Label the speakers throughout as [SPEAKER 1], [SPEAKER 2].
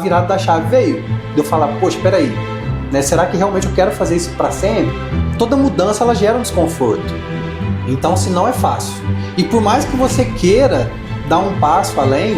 [SPEAKER 1] virada da chave veio, de eu falar, poxa, peraí, né, será que realmente eu quero fazer isso para sempre? Toda mudança, ela gera um desconforto, então se não é fácil. E por mais que você queira dar um passo além,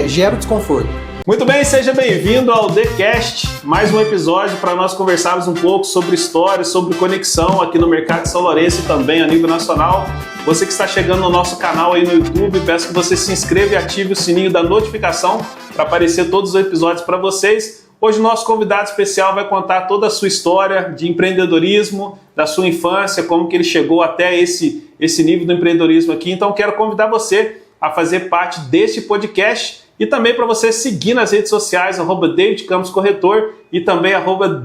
[SPEAKER 1] gera um desconforto.
[SPEAKER 2] Muito bem, seja bem-vindo ao TheCast, mais um episódio para nós conversarmos um pouco sobre história, sobre conexão aqui no mercado de São Lourenço e também a nível nacional. Você que está chegando no nosso canal aí no YouTube, peço que você se inscreva e ative o sininho da notificação para aparecer todos os episódios para vocês. Hoje o nosso convidado especial vai contar toda a sua história de empreendedorismo, da sua infância, como que ele chegou até esse nível do empreendedorismo aqui. Então quero convidar você a fazer parte deste podcast e também para você seguir nas redes sociais, @DavidCamposCorretor e também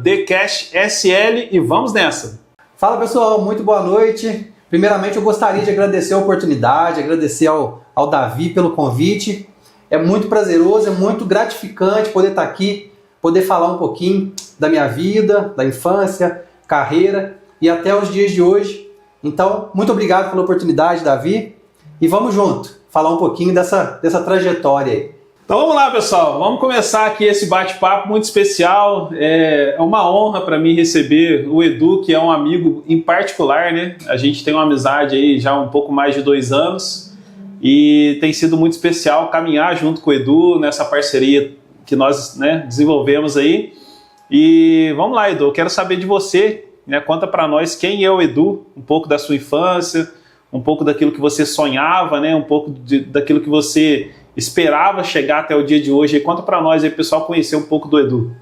[SPEAKER 2] @TheCashSL, e vamos nessa!
[SPEAKER 1] Fala pessoal, muito boa noite. Primeiramente eu gostaria de agradecer a oportunidade, agradecer ao Davi pelo convite. É muito prazeroso, é muito gratificante poder estar aqui, poder falar um pouquinho da minha vida, da infância, carreira e até os dias de hoje. Então, muito obrigado pela oportunidade, Davi, e vamos junto, falar um pouquinho dessa trajetória aí.
[SPEAKER 2] Então vamos lá, pessoal, vamos começar aqui esse bate-papo muito especial. É uma honra para mim receber o Edu, que é um amigo em particular, né? A gente tem uma amizade aí já há um pouco mais de 2 anos e tem sido muito especial caminhar junto com o Edu nessa parceria que nós, né, desenvolvemos aí. E vamos lá, Edu, eu quero saber de você, né? Conta para nós quem é o Edu, um pouco da sua infância, um pouco daquilo que você sonhava, né? Um pouco daquilo que você esperava chegar até o dia de hoje. E conta para nós aí, pessoal, conhecer um pouco do Edu.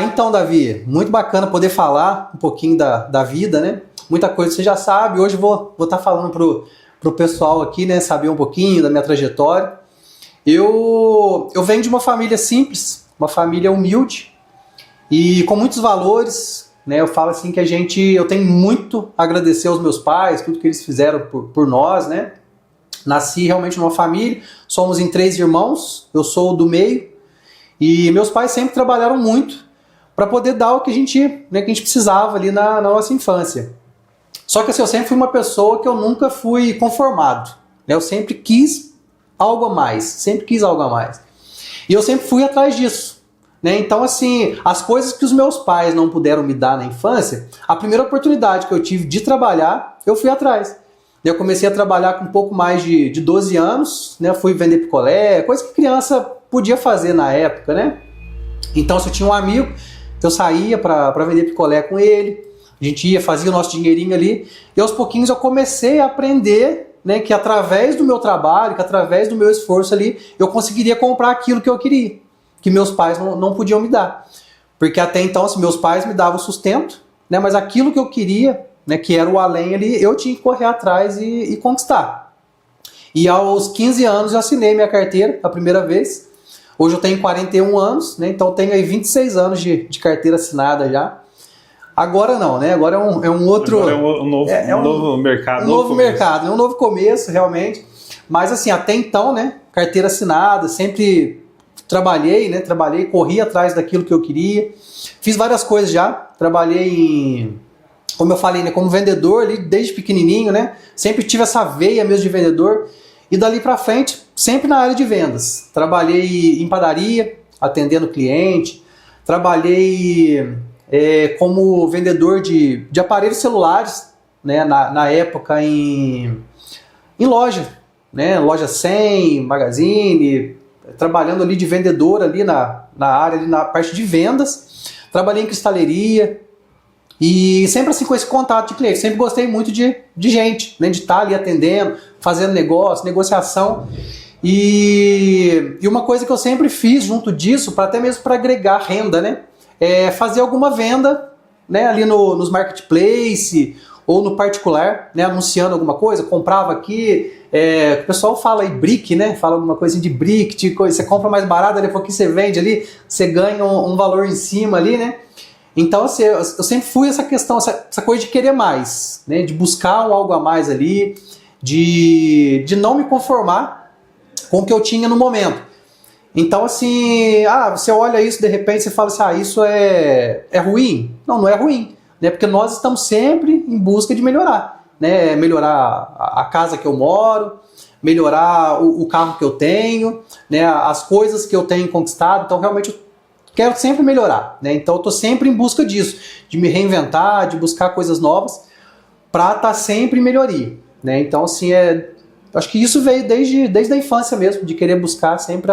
[SPEAKER 1] Então, Davi, muito bacana poder falar um pouquinho da vida, né? Muita coisa você já sabe. Hoje vou estar falando pro pessoal aqui, né? Saber um pouquinho da minha trajetória. Eu venho de uma família simples, uma família humilde e com muitos valores, né? Eu falo assim que eu tenho muito a agradecer aos meus pais, tudo que eles fizeram por nós, né? Nasci realmente numa família, somos em 3 irmãos, eu sou o do meio, e meus pais sempre trabalharam muito para poder dar o que a gente precisava ali na nossa infância. Só que assim, eu sempre fui uma pessoa que eu nunca fui conformado, né? Eu sempre quis algo a mais. E eu sempre fui atrás disso, né? Então assim, as coisas que os meus pais não puderam me dar na infância, a primeira oportunidade que eu tive de trabalhar, eu fui atrás. Eu comecei a trabalhar com um pouco mais de 12 anos, né? Fui vender picolé, coisa que criança podia fazer na época, né? Então, se eu tinha um amigo, eu saía para vender picolé com ele, a gente ia, fazia o nosso dinheirinho ali, e aos pouquinhos eu comecei a aprender, né, que através do meu trabalho, que através do meu esforço ali, eu conseguiria comprar aquilo que eu queria, que meus pais não podiam me dar. Porque até então, assim, meus pais me davam sustento, né, mas aquilo que eu queria, né, que era o além ali, eu tinha que correr atrás e conquistar. E aos 15 anos eu assinei minha carteira a primeira vez. Hoje eu tenho 41 anos, né, então tenho aí 26 anos de carteira assinada já. Agora não, né? Agora é um outro...
[SPEAKER 2] Agora é um novo mercado.
[SPEAKER 1] Um novo mercado, é um novo começo, realmente. Mas assim, até então, né, carteira assinada, sempre trabalhei, né? Corri atrás daquilo que eu queria. Fiz várias coisas já. Trabalhei como eu falei, né, como vendedor ali desde pequenininho, né? Sempre tive essa veia mesmo de vendedor. E dali pra frente, sempre na área de vendas. Trabalhei em padaria, atendendo cliente. Trabalhei como vendedor de aparelhos celulares, né, na época em loja, né? Loja 100, Magazine, trabalhando ali de vendedor ali na área, ali na parte de vendas. Trabalhei em cristaleria. E sempre assim com esse contato de cliente, sempre gostei muito de gente, né, de estar ali atendendo, fazendo negócio, negociação. E uma coisa que eu sempre fiz junto disso, até mesmo para agregar renda, né, é fazer alguma venda, né, ali nos marketplace ou no particular, né, anunciando alguma coisa, comprava aqui, o pessoal fala aí brick, né, fala alguma coisa de brick, de coisa, você compra mais barato, depois que você vende ali, você ganha um valor em cima ali, né. Então, assim, eu sempre fui essa questão, essa coisa de querer mais, né? De buscar algo a mais ali, de não me conformar com o que eu tinha no momento. Então, assim, você olha isso, de repente você fala assim, isso é ruim? Não é ruim, né? Porque nós estamos sempre em busca de melhorar, né? Melhorar a casa que eu moro, melhorar o carro que eu tenho, né? As coisas que eu tenho conquistado. Então, realmente, quero sempre melhorar, né? Então eu tô sempre em busca disso, de me reinventar, de buscar coisas novas, para estar sempre em melhoria, né? Então, assim, acho que isso veio desde a infância mesmo, de querer buscar sempre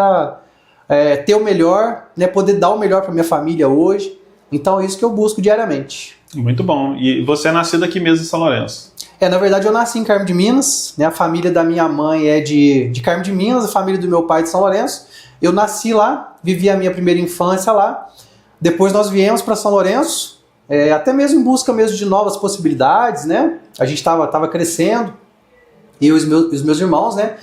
[SPEAKER 1] ter o melhor, né? Poder dar o melhor para minha família hoje. Então é isso que eu busco diariamente.
[SPEAKER 2] Muito bom. E você é nascido aqui mesmo em São Lourenço?
[SPEAKER 1] Na verdade eu nasci em Carmo de Minas, né? A família da minha mãe é de Carmo de Minas, a família do meu pai é de São Lourenço. Eu nasci lá, vivi a minha primeira infância lá. Depois nós viemos para São Lourenço, até mesmo em busca mesmo de novas possibilidades, né? A gente estava crescendo, eu e os meus irmãos, né?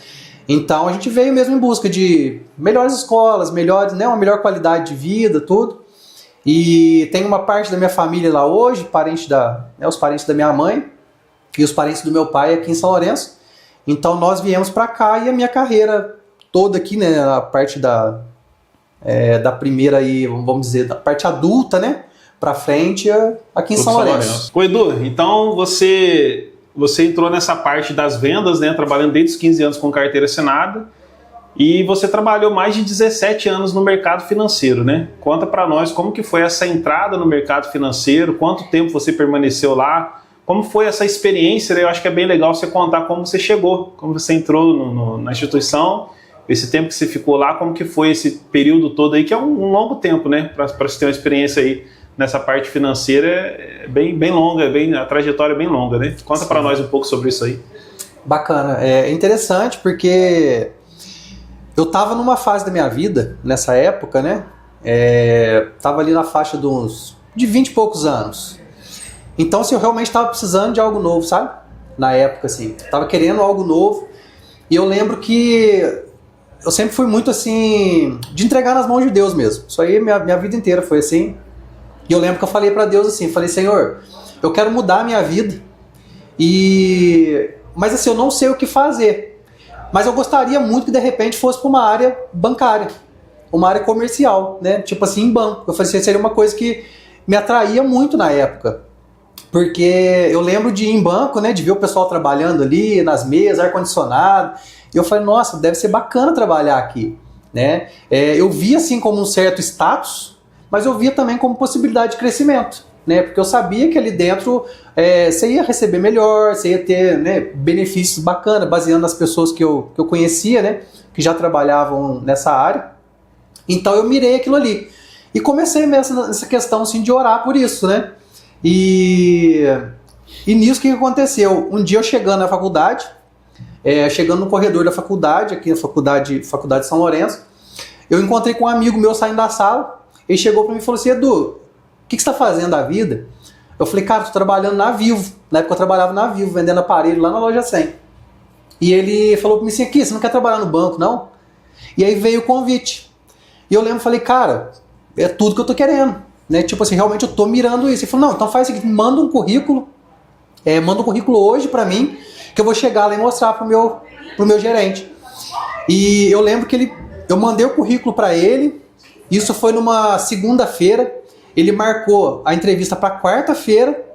[SPEAKER 1] Então a gente veio mesmo em busca de melhores escolas, melhores, né? Uma melhor qualidade de vida, tudo. E tem uma parte da minha família lá hoje, os parentes da minha mãe e os parentes do meu pai aqui em São Lourenço. Então nós viemos para cá e a minha carreira toda aqui, né? A parte da primeira aí, vamos dizer, da parte adulta, né? Para frente, aqui em São Lourenço.
[SPEAKER 2] Ô Edu, então você entrou nessa parte das vendas, né? Trabalhando desde os 15 anos com carteira assinada. E você trabalhou mais de 17 anos no mercado financeiro, né? Conta para nós como que foi essa entrada no mercado financeiro, quanto tempo você permaneceu lá, como foi essa experiência, né? Eu acho que é bem legal você contar como você chegou, como você entrou na instituição, esse tempo que você ficou lá, como que foi esse período todo aí, que é um longo tempo, né? Para você ter uma experiência aí nessa parte financeira é bem longa, a trajetória é bem longa, né? Conta para nós um pouco sobre isso aí.
[SPEAKER 1] Bacana, é interessante porque eu estava numa fase da minha vida, nessa época, né? Tava ali na faixa de 20 e poucos anos. Então, assim, eu realmente estava precisando de algo novo, sabe? Na época, assim, tava querendo algo novo. E eu lembro que eu sempre fui muito, assim, de entregar nas mãos de Deus mesmo. Isso aí, minha vida inteira foi assim. E eu lembro que eu falei para Deus assim, falei, Senhor, eu quero mudar a minha vida. Mas assim, eu não sei o que fazer. Mas eu gostaria muito que de repente fosse para uma área bancária, uma área comercial, né? Tipo assim, em banco. Eu falei assim, seria uma coisa que me atraía muito na época. Porque eu lembro de ir em banco, né? De ver o pessoal trabalhando ali, nas mesas, ar-condicionado. E eu falei, nossa, deve ser bacana trabalhar aqui, né? Eu via assim como um certo status, mas eu via também como possibilidade de crescimento, né? Porque eu sabia que ali dentro você ia receber melhor, você ia ter, né, benefícios bacanas, baseando nas pessoas que eu conhecia, né, que já trabalhavam nessa área. Então eu mirei aquilo ali. E comecei mesmo nessa questão assim, de orar por isso, né? E nisso o que aconteceu? Um dia eu chegando na faculdade, chegando no corredor da faculdade, aqui na faculdade de São Lourenço, eu encontrei com um amigo meu saindo da sala, ele chegou para mim e falou assim, Edu, o que você está fazendo da vida? Eu falei, cara, estou trabalhando na Vivo. Na época eu trabalhava na Vivo, vendendo aparelho lá na loja 100. E ele falou para mim assim, aqui, você não quer trabalhar no banco, não? E aí veio o convite. E eu lembro, falei, cara, é tudo que eu tô querendo. Né? Tipo assim, realmente eu tô mirando isso. Ele falou, não, então faz o seguinte, manda um currículo hoje para mim, que eu vou chegar lá e mostrar pro meu gerente. E eu lembro que eu mandei o currículo para ele, isso foi numa segunda-feira, ele marcou a entrevista para quarta-feira,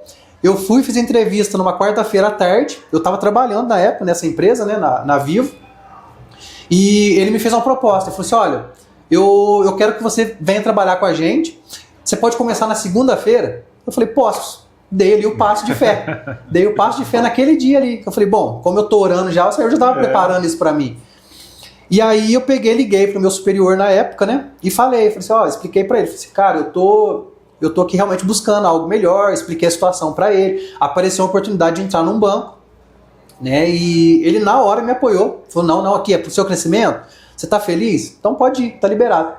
[SPEAKER 1] eu fui, fiz a entrevista numa quarta-feira à tarde, eu estava trabalhando na época nessa empresa, né, na Vivo, e ele me fez uma proposta, ele falou assim, olha, eu quero que você venha trabalhar com a gente, você pode começar na segunda-feira? Eu falei, posso. Dei ali o passo de fé. Dei o passo de fé naquele dia ali. Eu falei, bom, como eu tô orando já, o Senhor já estava preparando isso para mim. E aí eu liguei pro meu superior na época, né? E falei assim, expliquei para ele. Falei assim, cara, eu tô aqui realmente buscando algo melhor. Expliquei a situação para ele. Apareceu uma oportunidade de entrar num banco, né? E ele na hora me apoiou. Falou, não, aqui é pro seu crescimento. Você tá feliz? Então pode ir, tá liberado.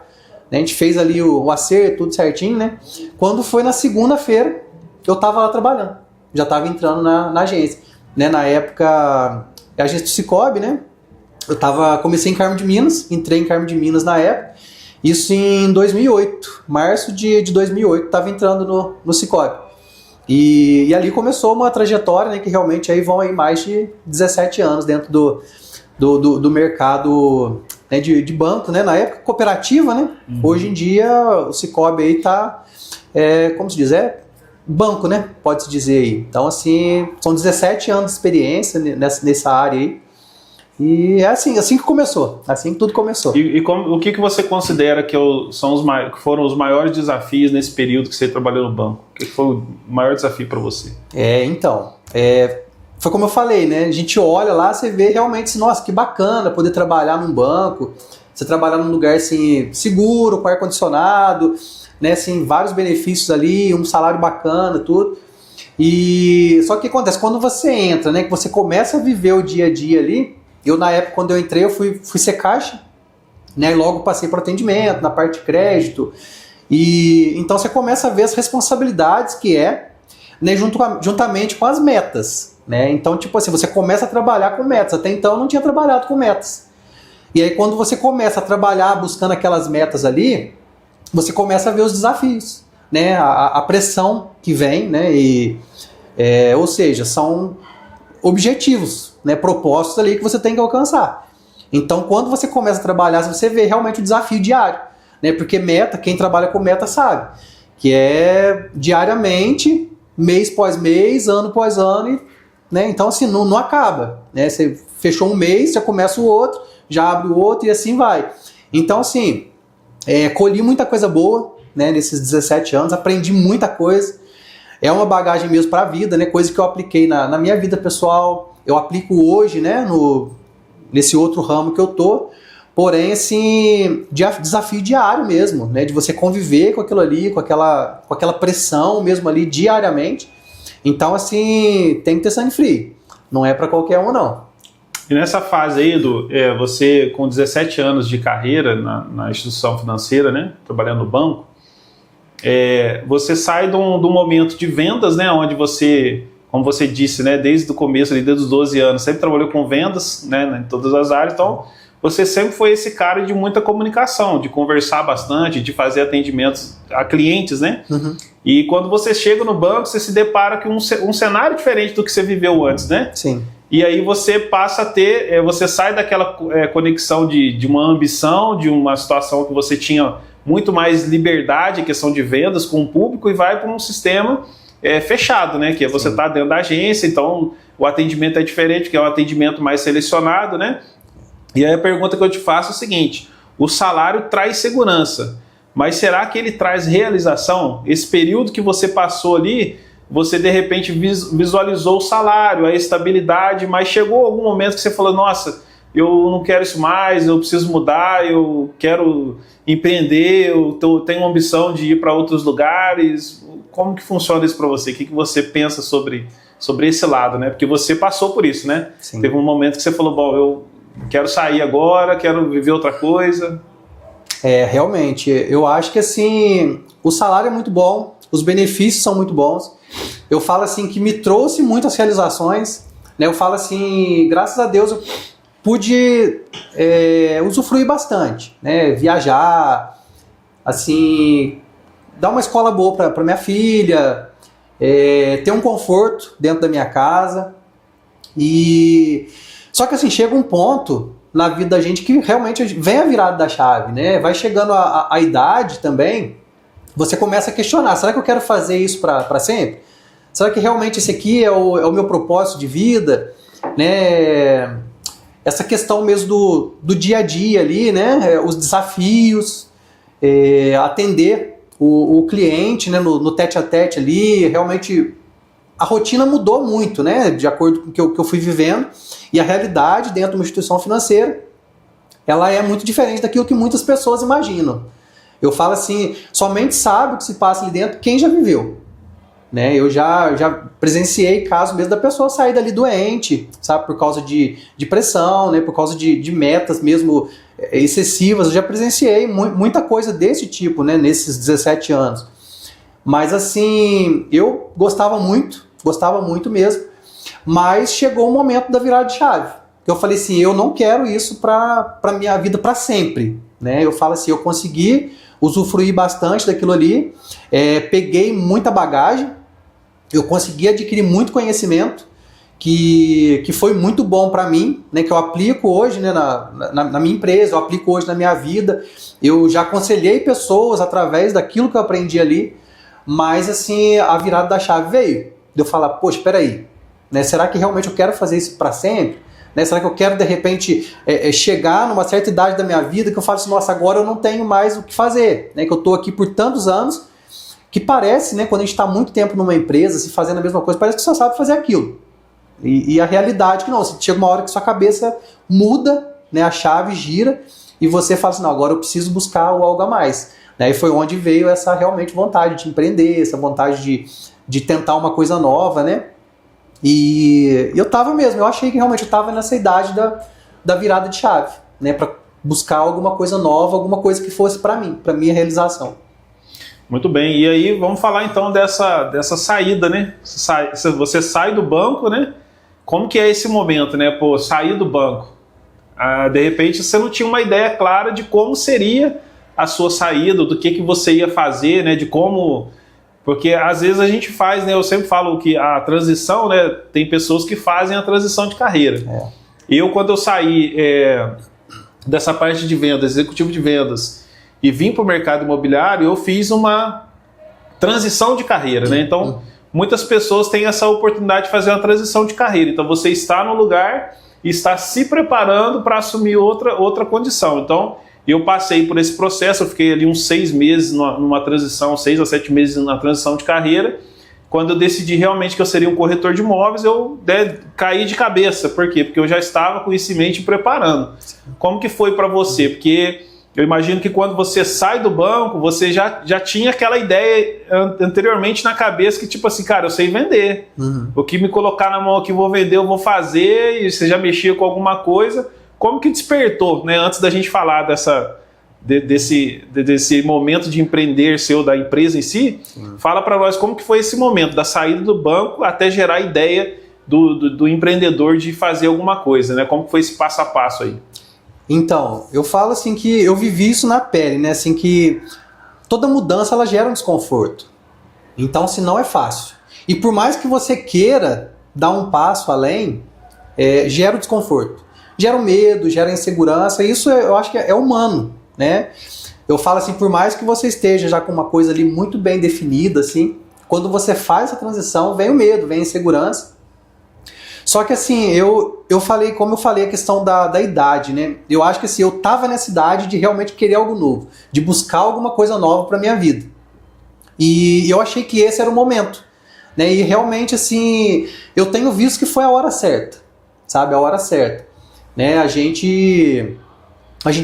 [SPEAKER 1] A gente fez ali o acerto, tudo certinho, né? Quando foi na segunda-feira, eu tava lá trabalhando. Já tava entrando na agência. Né? Na época, a agência do Cicobi, né? Comecei em Carmo de Minas, entrei em Carmo de Minas na época. Isso em 2008, março de 2008, tava entrando no Cicobi. E ali começou uma trajetória, né? Que realmente aí vão aí mais de 17 anos dentro do mercado, né, de banco, né? Na época cooperativa, né? Uhum. Hoje em dia o Cicobi aí tá, como se diz, banco, né? Pode-se dizer aí. Então, assim, são 17 anos de experiência nessa área aí. E é assim que começou, assim que tudo começou.
[SPEAKER 2] E o que você considera que que foram os maiores desafios nesse período que você trabalhou no banco? O que foi o maior desafio para você?
[SPEAKER 1] Foi como eu falei, né? A gente olha lá, você vê realmente, nossa, que bacana poder trabalhar num banco, você trabalhar num lugar assim, seguro, com ar-condicionado, né? Assim, vários benefícios ali, um salário bacana, tudo. E só que o que acontece? Quando você entra, né? Que você começa a viver o dia a dia ali. Eu, na época, quando eu entrei, eu fui ser caixa, né? E logo passei para atendimento, na parte de crédito. E então você começa a ver as responsabilidades que né, juntamente com as metas, né? Então, tipo assim, você começa a trabalhar com metas. Até então eu não tinha trabalhado com metas. E aí quando você começa a trabalhar buscando aquelas metas ali, você começa a ver os desafios, né? A pressão que vem, né? Ou seja, são objetivos, né, propostos ali que você tem que alcançar. Então, quando você começa a trabalhar, você vê realmente o desafio diário, né? Porque meta, quem trabalha com meta sabe, que é diariamente, mês após mês, ano após ano, né? Então, assim, não acaba, né? Você fechou um mês, já começa o outro, já abre o outro e assim vai. Então, assim, colhi muita coisa boa, né, nesses 17 anos, aprendi muita coisa. É uma bagagem mesmo para a vida, né? Coisa que eu apliquei na minha vida pessoal, eu aplico hoje, né? Nesse outro ramo que eu tô. Porém, assim, desafio diário mesmo, né? De você conviver com aquilo ali, com aquela pressão mesmo ali diariamente. Então, assim, tem que ter sangue frio. Não é para qualquer um, não.
[SPEAKER 2] E nessa fase aí, Edu, você com 17 anos de carreira na instituição financeira, né? Trabalhando no banco, você sai de um momento de vendas, né, onde você, como você disse, né, desde o começo, desde os 12 anos, sempre trabalhou com vendas, né, em todas as áreas, então você sempre foi esse cara de muita comunicação, de conversar bastante, de fazer atendimentos a clientes, né? Uhum. E quando você chega no banco, você se depara com um cenário diferente do que você viveu antes, né?
[SPEAKER 1] Sim.
[SPEAKER 2] E aí você passa a ter, você sai daquela conexão de uma ambição, de uma situação que você tinha muito mais liberdade em questão de vendas com o público e vai para um sistema fechado, né? Que é você tá dentro da agência, então o atendimento é diferente, que é um atendimento mais selecionado, né? E aí a pergunta que eu te faço é o seguinte: o salário traz segurança, mas será que ele traz realização? Esse período que você passou ali, você de repente visualizou o salário, a estabilidade, mas chegou algum momento que você falou, nossa, eu não quero isso mais, eu preciso mudar, eu quero empreender, eu tenho uma ambição de ir para outros lugares. Como que funciona isso para você? O que você pensa sobre esse lado, né? Porque você passou por isso, né? Sim. Teve um momento que você falou, bom, eu quero sair agora, quero viver outra coisa.
[SPEAKER 1] Realmente, eu acho que assim, o salário é muito bom, os benefícios são muito bons. Eu falo assim que me trouxe muitas realizações, né? Eu falo assim, graças a Deus eu pude usufruir bastante, né? Viajar, assim, dar uma escola boa para minha filha, ter um conforto dentro da minha casa. Só que assim, chega um ponto na vida da gente que realmente vem a virada da chave, né? Vai chegando a idade também, você começa a questionar, será que eu quero fazer isso para sempre? Será que realmente esse aqui é o meu propósito de vida? Né? Essa questão mesmo do dia a dia ali, né? Os desafios, atender o cliente, né? no tete-a-tete ali, realmente a rotina mudou muito, né? De acordo com o que eu fui vivendo, e a realidade dentro de uma instituição financeira, ela é muito diferente daquilo que muitas pessoas imaginam. Eu falo assim, somente sabe o que se passa ali dentro quem já viveu. Né? Eu já presenciei casos mesmo da pessoa sair dali doente, sabe? Por causa de pressão, né? Por causa de metas mesmo excessivas. Eu já presenciei muita coisa desse tipo, né? Nesses 17 anos. Mas assim, eu gostava muito mesmo. Mas chegou o momento da virada de chave. Eu falei assim, eu não quero isso para minha vida para sempre. Né? Eu falo assim, eu consegui usufruir bastante daquilo ali, peguei muita bagagem, eu consegui adquirir muito conhecimento, que foi muito bom para mim, né, que eu aplico hoje, né, na minha empresa, eu aplico hoje na minha vida. Eu já aconselhei pessoas através daquilo que eu aprendi ali, mas assim, a virada da chave veio. De eu falar, poxa, espera aí, né, será que realmente eu quero fazer isso para sempre? Né? Será que eu quero, de repente, chegar numa certa idade da minha vida que eu falo assim, nossa, agora eu não tenho mais o que fazer, né? Que eu estou aqui por tantos anos, que parece, né, quando a gente está muito tempo numa empresa, se fazendo a mesma coisa, parece que só sabe fazer aquilo. E a realidade é que não, chega uma hora que sua cabeça muda, né, a chave gira, e você fala assim, não, agora eu preciso buscar algo a mais. Né? E foi onde veio essa realmente vontade de empreender, essa vontade de tentar uma coisa nova, né? E eu tava mesmo, eu achei que realmente eu tava nessa idade da virada de chave, né? Para buscar alguma coisa nova, alguma coisa que fosse para mim, para minha realização.
[SPEAKER 2] Muito bem, e aí vamos falar então dessa saída, né? Você sai do banco, né? Como que é esse momento, né? Pô, sair do banco. De repente você não tinha uma ideia clara de como seria a sua saída, do que você ia fazer, né? De como... Porque às vezes a gente faz, né? Eu sempre falo que a transição, né? Tem pessoas que fazem a transição de carreira. Eu, quando eu saí dessa parte de vendas, executivo de vendas, e vim para o mercado imobiliário, eu fiz uma transição de carreira, né? Então, muitas pessoas têm essa oportunidade de fazer uma transição de carreira. Então, você está no lugar e está se preparando para assumir outra condição. Então, eu passei por esse processo, eu fiquei ali uns 6 meses numa transição, 6 a 7 meses na transição de carreira. Quando eu decidi realmente que eu seria um corretor de imóveis, eu caí de cabeça. Por quê? Porque eu já estava com isso em mente preparando. Como que foi para você? Porque eu imagino que quando você sai do banco, você já tinha aquela ideia anteriormente na cabeça que tipo assim, cara, eu sei vender. O que me colocar na mão aqui, eu vou vender, eu vou fazer, e você já mexia com alguma coisa. Como que despertou, né? Antes da gente falar desse momento de empreender seu, da empresa em si, fala para nós como que foi esse momento, da saída do banco até gerar a ideia do empreendedor de fazer alguma coisa, né? Como que foi esse passo a passo aí?
[SPEAKER 1] Então, eu falo assim que eu vivi isso na pele, né? Assim que toda mudança ela gera um desconforto. Então, se não é fácil. E por mais que você queira dar um passo além, gera o desconforto. Gera o medo, gera a insegurança. Isso eu acho que é humano, né? Eu falo assim, por mais que você esteja já com uma coisa ali muito bem definida, assim, quando você faz essa transição, vem o medo, vem a insegurança. Só que assim, eu falei, como eu falei, a questão da idade, né? Eu acho que assim, eu tava nessa idade de realmente querer algo novo, de buscar alguma coisa nova para minha vida. E eu achei que esse era o momento, né? E realmente assim, eu tenho visto que foi a hora certa, sabe? A hora certa, né? A gente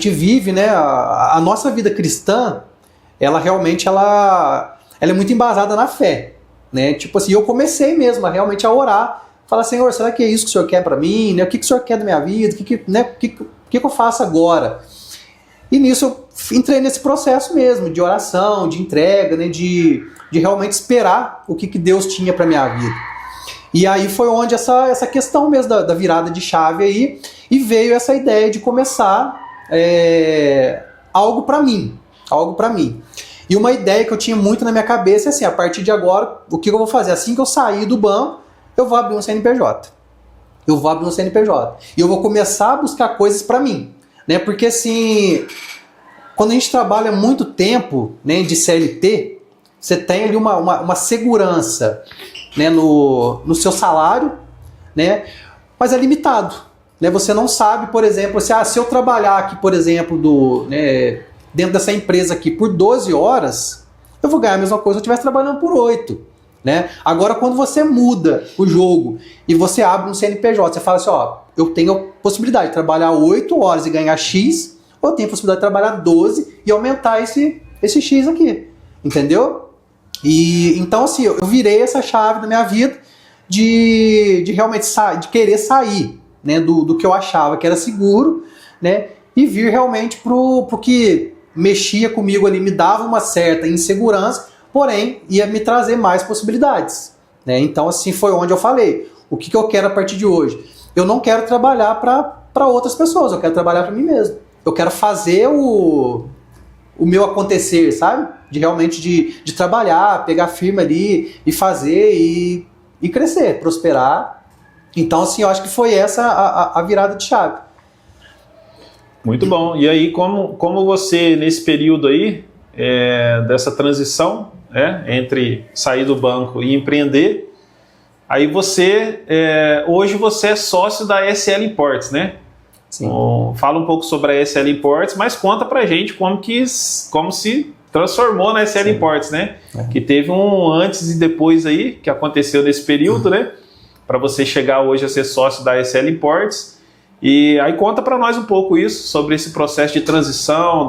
[SPEAKER 1] vive, né? A nossa vida cristã, ela realmente ela é muito embasada na fé, né? Tipo assim, eu comecei mesmo realmente a orar. Fala, Senhor, será que é isso que o Senhor quer para mim? Né? O que o Senhor quer da minha vida? O que eu faço agora? E nisso eu entrei nesse processo mesmo, de oração, de entrega, né? de realmente esperar o que Deus tinha para minha vida. E aí foi onde essa questão mesmo da virada de chave aí, e veio essa ideia de começar algo para mim. E uma ideia que eu tinha muito na minha cabeça é assim, a partir de agora, o que eu vou fazer? Assim que eu sair do banco, eu vou abrir um CNPJ. E eu vou começar a buscar coisas para mim. Né? Porque assim, quando a gente trabalha muito tempo, né, de CLT, você tem ali uma segurança, né, no seu salário, né, mas é limitado. Né? Você não sabe, por exemplo, se eu trabalhar aqui, por exemplo, dentro dessa empresa aqui por 12 horas, eu vou ganhar a mesma coisa se eu estivesse trabalhando por 8. Né? Agora, quando você muda o jogo e você abre um CNPJ, você fala assim, eu tenho a possibilidade de trabalhar 8 horas e ganhar X, ou eu tenho a possibilidade de trabalhar 12 e aumentar esse X aqui, entendeu? E então, assim, eu virei essa chave na minha vida de realmente de querer sair, né, do que eu achava que era seguro, né, e vir realmente pro que mexia comigo ali, me dava uma certa insegurança, porém, ia me trazer mais possibilidades. Né? Então, assim, foi onde eu falei, o que eu quero a partir de hoje? Eu não quero trabalhar para outras pessoas, eu quero trabalhar para mim mesmo. Eu quero fazer o meu acontecer, sabe? De realmente de trabalhar, pegar firme ali e fazer e crescer, prosperar. Então, assim, eu acho que foi essa a virada de chave.
[SPEAKER 2] Muito bom. E aí, como você, nesse período aí, dessa transição, entre sair do banco e empreender, Aí hoje você é sócio da SL Imports, né?
[SPEAKER 1] Sim.
[SPEAKER 2] Fala um pouco sobre a SL Imports, mas conta pra gente como se transformou na SL Imports, né? Que teve um antes e depois aí, que aconteceu nesse período, né? Para você chegar hoje a ser sócio da SL Imports. E aí conta para nós um pouco isso, sobre esse processo de transição,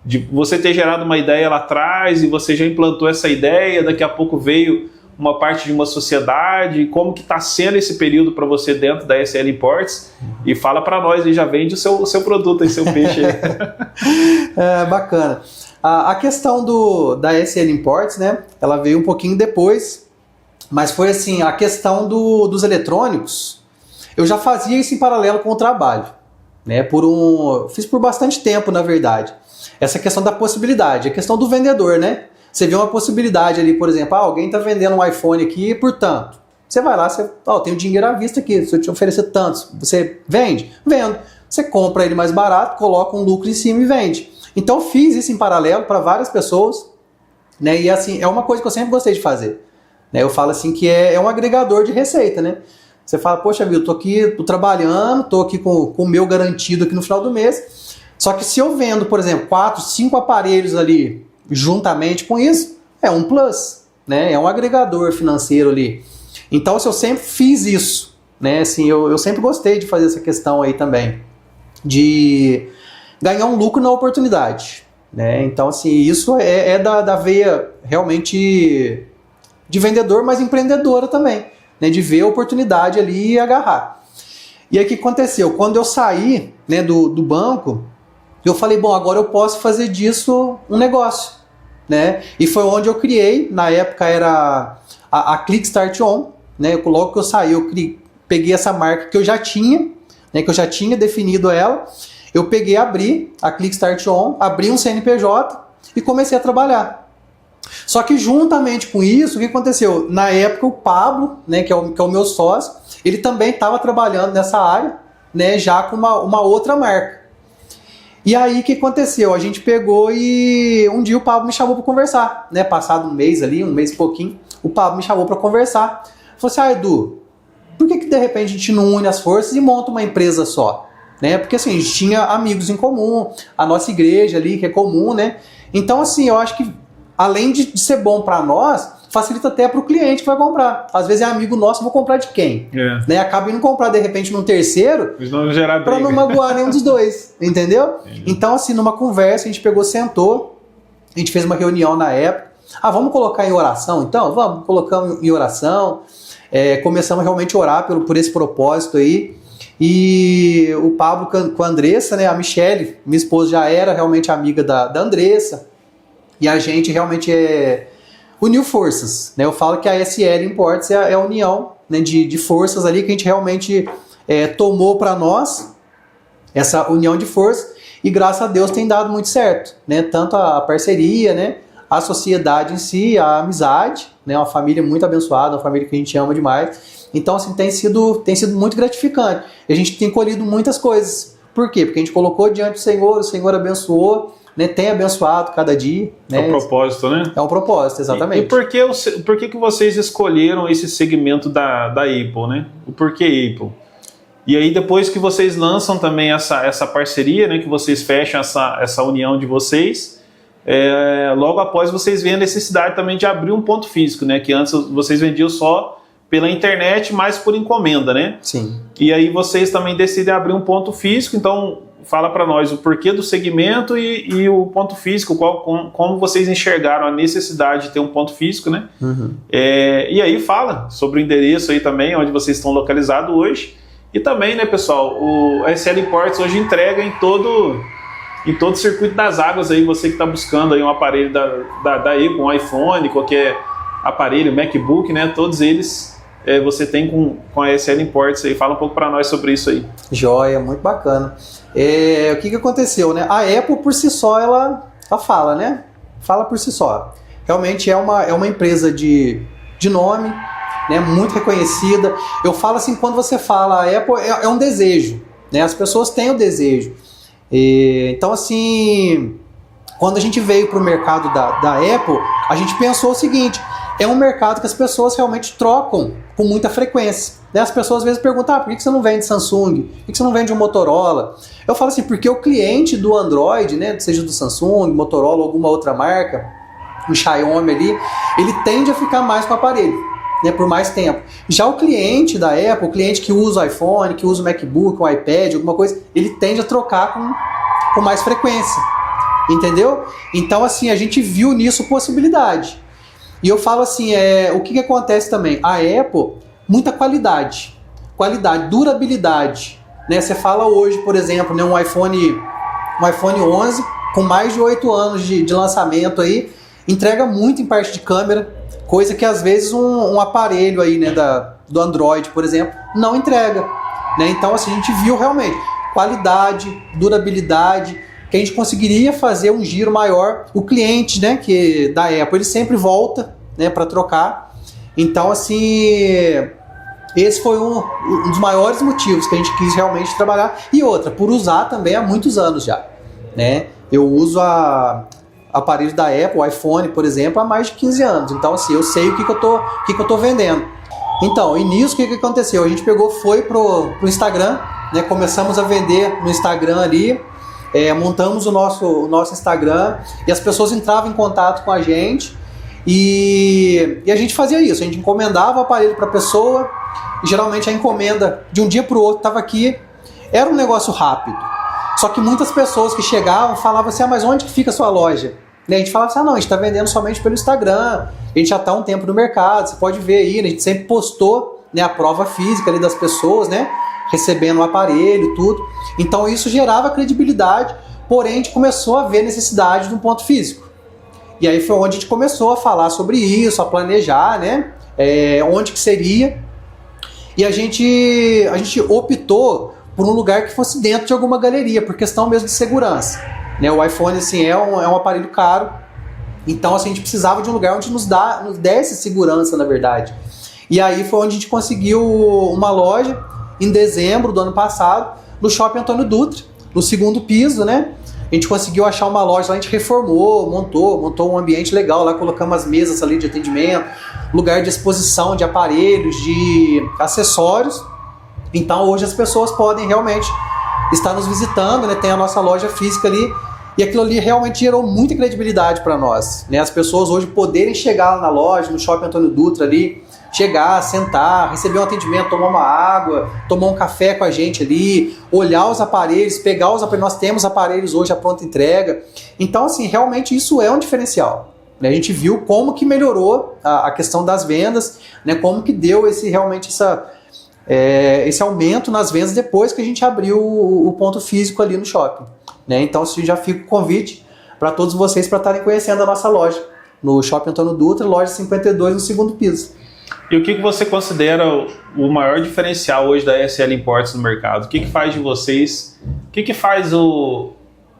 [SPEAKER 2] de você ter gerado uma ideia lá atrás e você já implantou essa ideia, daqui a pouco veio uma parte de uma sociedade, como que está sendo esse período para você dentro da SL Imports, e fala para nós, e já vende o seu produto aí, seu peixe aí.
[SPEAKER 1] Bacana. A questão da SL Imports, né, ela veio um pouquinho depois, mas foi assim, a questão dos eletrônicos, eu já fazia isso em paralelo com o trabalho, né, fiz por bastante tempo, na verdade, essa questão da possibilidade, a questão do vendedor, né, você vê uma possibilidade ali, por exemplo, alguém está vendendo um iPhone aqui por tanto. Você vai lá, tem o dinheiro à vista aqui, se eu te oferecer tantos, você vende? Vendo. Você compra ele mais barato, coloca um lucro em cima e vende. Então eu fiz isso em paralelo para várias pessoas, né? E assim, é uma coisa que eu sempre gostei de fazer. Né? Eu falo assim que é um agregador de receita, né? Você fala, poxa, Viu, tô aqui, tô trabalhando, tô aqui com o meu garantido aqui no final do mês. Só que se eu vendo, por exemplo, 4, 5 aparelhos ali, juntamente com isso, é um plus, né? É um agregador financeiro ali. Então, eu sempre fiz isso, né? Assim, eu sempre gostei de fazer essa questão aí também, de ganhar um lucro na oportunidade, né? Então, assim, isso é da veia realmente de vendedor, mas empreendedora também, né? De ver a oportunidade ali e agarrar. E aí, o que aconteceu? Quando eu saí, né, do banco, eu falei, bom, agora eu posso fazer disso um negócio, né? E foi onde eu criei, na época era a Click Start On, né? Logo que eu saí, eu peguei essa marca que eu já tinha, né? Que eu já tinha definido ela, eu peguei, abri a Click Start On, abri um CNPJ e comecei a trabalhar. Só que juntamente com isso, o que aconteceu? Na época o Pablo, né, que é o meu sócio, ele também estava trabalhando nessa área, né, já com uma outra marca. E aí, o que aconteceu? A gente pegou e um dia o Pablo me chamou para conversar, né? Passado um mês ali, um mês e pouquinho, o Pablo me chamou para conversar. Falou assim, Edu, por que de repente a gente não une as forças e monta uma empresa só? Né? Porque assim, a gente tinha amigos em comum, a nossa igreja ali, que é comum, né? Então assim, eu acho que além de ser bom para nós, facilita até para o cliente que vai comprar. Às vezes é amigo nosso, vou comprar de quem? Né? Acaba indo comprar de repente num terceiro para não magoar nenhum dos dois, entendeu? Então assim, numa conversa a gente pegou, sentou, a gente fez uma reunião na época, vamos colocar em oração então? Vamos, colocamos em oração, começamos realmente a orar por esse propósito aí, e o Pablo com a Andressa, né, a Michele, minha esposa, já era realmente amiga da Andressa, e a gente realmente uniu forças, né? Eu falo que a SL Imports é a união, né, de forças ali que a gente realmente tomou para nós, essa união de forças, e graças a Deus tem dado muito certo, né? Tanto a parceria, né, a sociedade em si, a amizade, né, uma família muito abençoada, uma família que a gente ama demais. Então assim, tem sido muito gratificante. E a gente tem colhido muitas coisas. Por quê? Porque a gente colocou diante do Senhor, o Senhor abençoou, né, tem abençoado cada dia. Né?
[SPEAKER 2] É um propósito, né?
[SPEAKER 1] É um propósito, exatamente.
[SPEAKER 2] E por que vocês escolheram esse segmento da Apple, né? O porquê Apple? E aí depois que vocês lançam também essa parceria, né, que vocês fecham essa união de vocês, logo após vocês veem a necessidade também de abrir um ponto físico, né? Que antes vocês vendiam só pela internet, mas por encomenda, né?
[SPEAKER 1] Sim.
[SPEAKER 2] E aí vocês também decidem abrir um ponto físico, então fala para nós o porquê do segmento e o ponto físico, como vocês enxergaram a necessidade de ter um ponto físico, né?
[SPEAKER 1] Uhum.
[SPEAKER 2] E aí fala sobre o endereço aí também, onde vocês estão localizados hoje. E também, né, pessoal, o SL Imports hoje entrega em todo o circuito das águas aí, você que está buscando aí um aparelho da Apple, um iPhone, qualquer aparelho, MacBook, né? Todos eles você tem com a SL Imports aí. Fala um pouco para nós sobre isso aí.
[SPEAKER 1] Joia, muito bacana. O que aconteceu, né? A Apple por si só, ela fala, né? Fala por si só. Realmente é uma empresa de nome, né? Muito reconhecida. Eu falo assim, quando você fala a Apple, é um desejo, né? As pessoas têm o desejo. Então, assim, quando a gente veio para o mercado da Apple, a gente pensou o seguinte, é um mercado que as pessoas realmente trocam com muita frequência. Né? As pessoas às vezes perguntam, por que você não vende Samsung? Por que você não vende um Motorola? Eu falo assim, porque o cliente do Android, né, seja do Samsung, Motorola ou alguma outra marca, um Xiaomi ali, ele tende a ficar mais com o aparelho, né, por mais tempo. Já o cliente da Apple, o cliente que usa o iPhone, que usa o MacBook, o iPad, alguma coisa, ele tende a trocar com mais frequência, entendeu? Então, assim, a gente viu nisso possibilidade. E eu falo assim, o que acontece também? A Apple, muita qualidade, durabilidade. Né? Você fala hoje, por exemplo, né, um iPhone 11 com mais de 8 anos de lançamento aí, entrega muito em parte de câmera, coisa que às vezes um aparelho aí, né, do Android, por exemplo, não entrega. Né? Então, assim, a gente viu realmente qualidade, durabilidade, que a gente conseguiria fazer um giro maior. O cliente, né, que da Apple, ele sempre volta, né, para trocar. Então, assim, esse foi um dos maiores motivos que a gente quis realmente trabalhar. E outra, por usar também há muitos anos já. Né? Eu uso aparelhos da Apple, o iPhone, por exemplo, há mais de 15 anos. Então, assim, eu sei o que eu tô vendendo. Então, e nisso, o que aconteceu? A gente foi pro Instagram, né? Começamos a vender no Instagram ali, montamos o nosso Instagram e as pessoas entravam em contato com a gente e a gente fazia isso, a gente encomendava o aparelho para a pessoa e geralmente a encomenda de um dia para o outro estava aqui, era um negócio rápido. Só que muitas pessoas que chegavam falavam assim, mas onde que fica a sua loja? E a gente falava assim, não, a gente está vendendo somente pelo Instagram, a gente já está há um tempo no mercado, você pode ver aí, né? A gente sempre postou, né, a prova física ali das pessoas, né, recebendo o aparelho, tudo. Então isso gerava credibilidade, porém a gente começou a ver necessidade de um ponto físico. E aí foi onde a gente começou a falar sobre isso, a planejar, né, onde que seria. E a gente optou por um lugar que fosse dentro de alguma galeria, por questão mesmo de segurança. Né, o iPhone, assim, é um aparelho caro, então assim, a gente precisava de um lugar onde nos desse segurança, na verdade. E aí foi onde a gente conseguiu uma loja, em dezembro do ano passado, no Shopping Antônio Dutra, no 2º piso, né? A gente conseguiu achar uma loja lá, a gente reformou, montou um ambiente legal, lá colocamos as mesas ali de atendimento, lugar de exposição de aparelhos, de acessórios. Então hoje as pessoas podem realmente estar nos visitando, né? Tem a nossa loja física ali, e aquilo ali realmente gerou muita credibilidade para nós, né? As pessoas hoje poderem chegar lá na loja, no Shopping Antônio Dutra ali, chegar, sentar, receber um atendimento, tomar uma água, tomar um café com a gente ali, olhar os aparelhos, pegar os aparelhos. Nós temos aparelhos hoje à pronta entrega. Então, assim, realmente isso é um diferencial. A gente viu como que melhorou a questão das vendas, né? Como que deu realmente esse aumento nas vendas depois que a gente abriu o ponto físico ali no shopping. Né? Então, assim, já fica o convite para todos vocês para estarem conhecendo a nossa loja no Shopping Antônio Dutra, loja 52, no 2º piso.
[SPEAKER 2] E o que você considera o maior diferencial hoje da ESL Imports no mercado? O que faz de vocês? O que faz o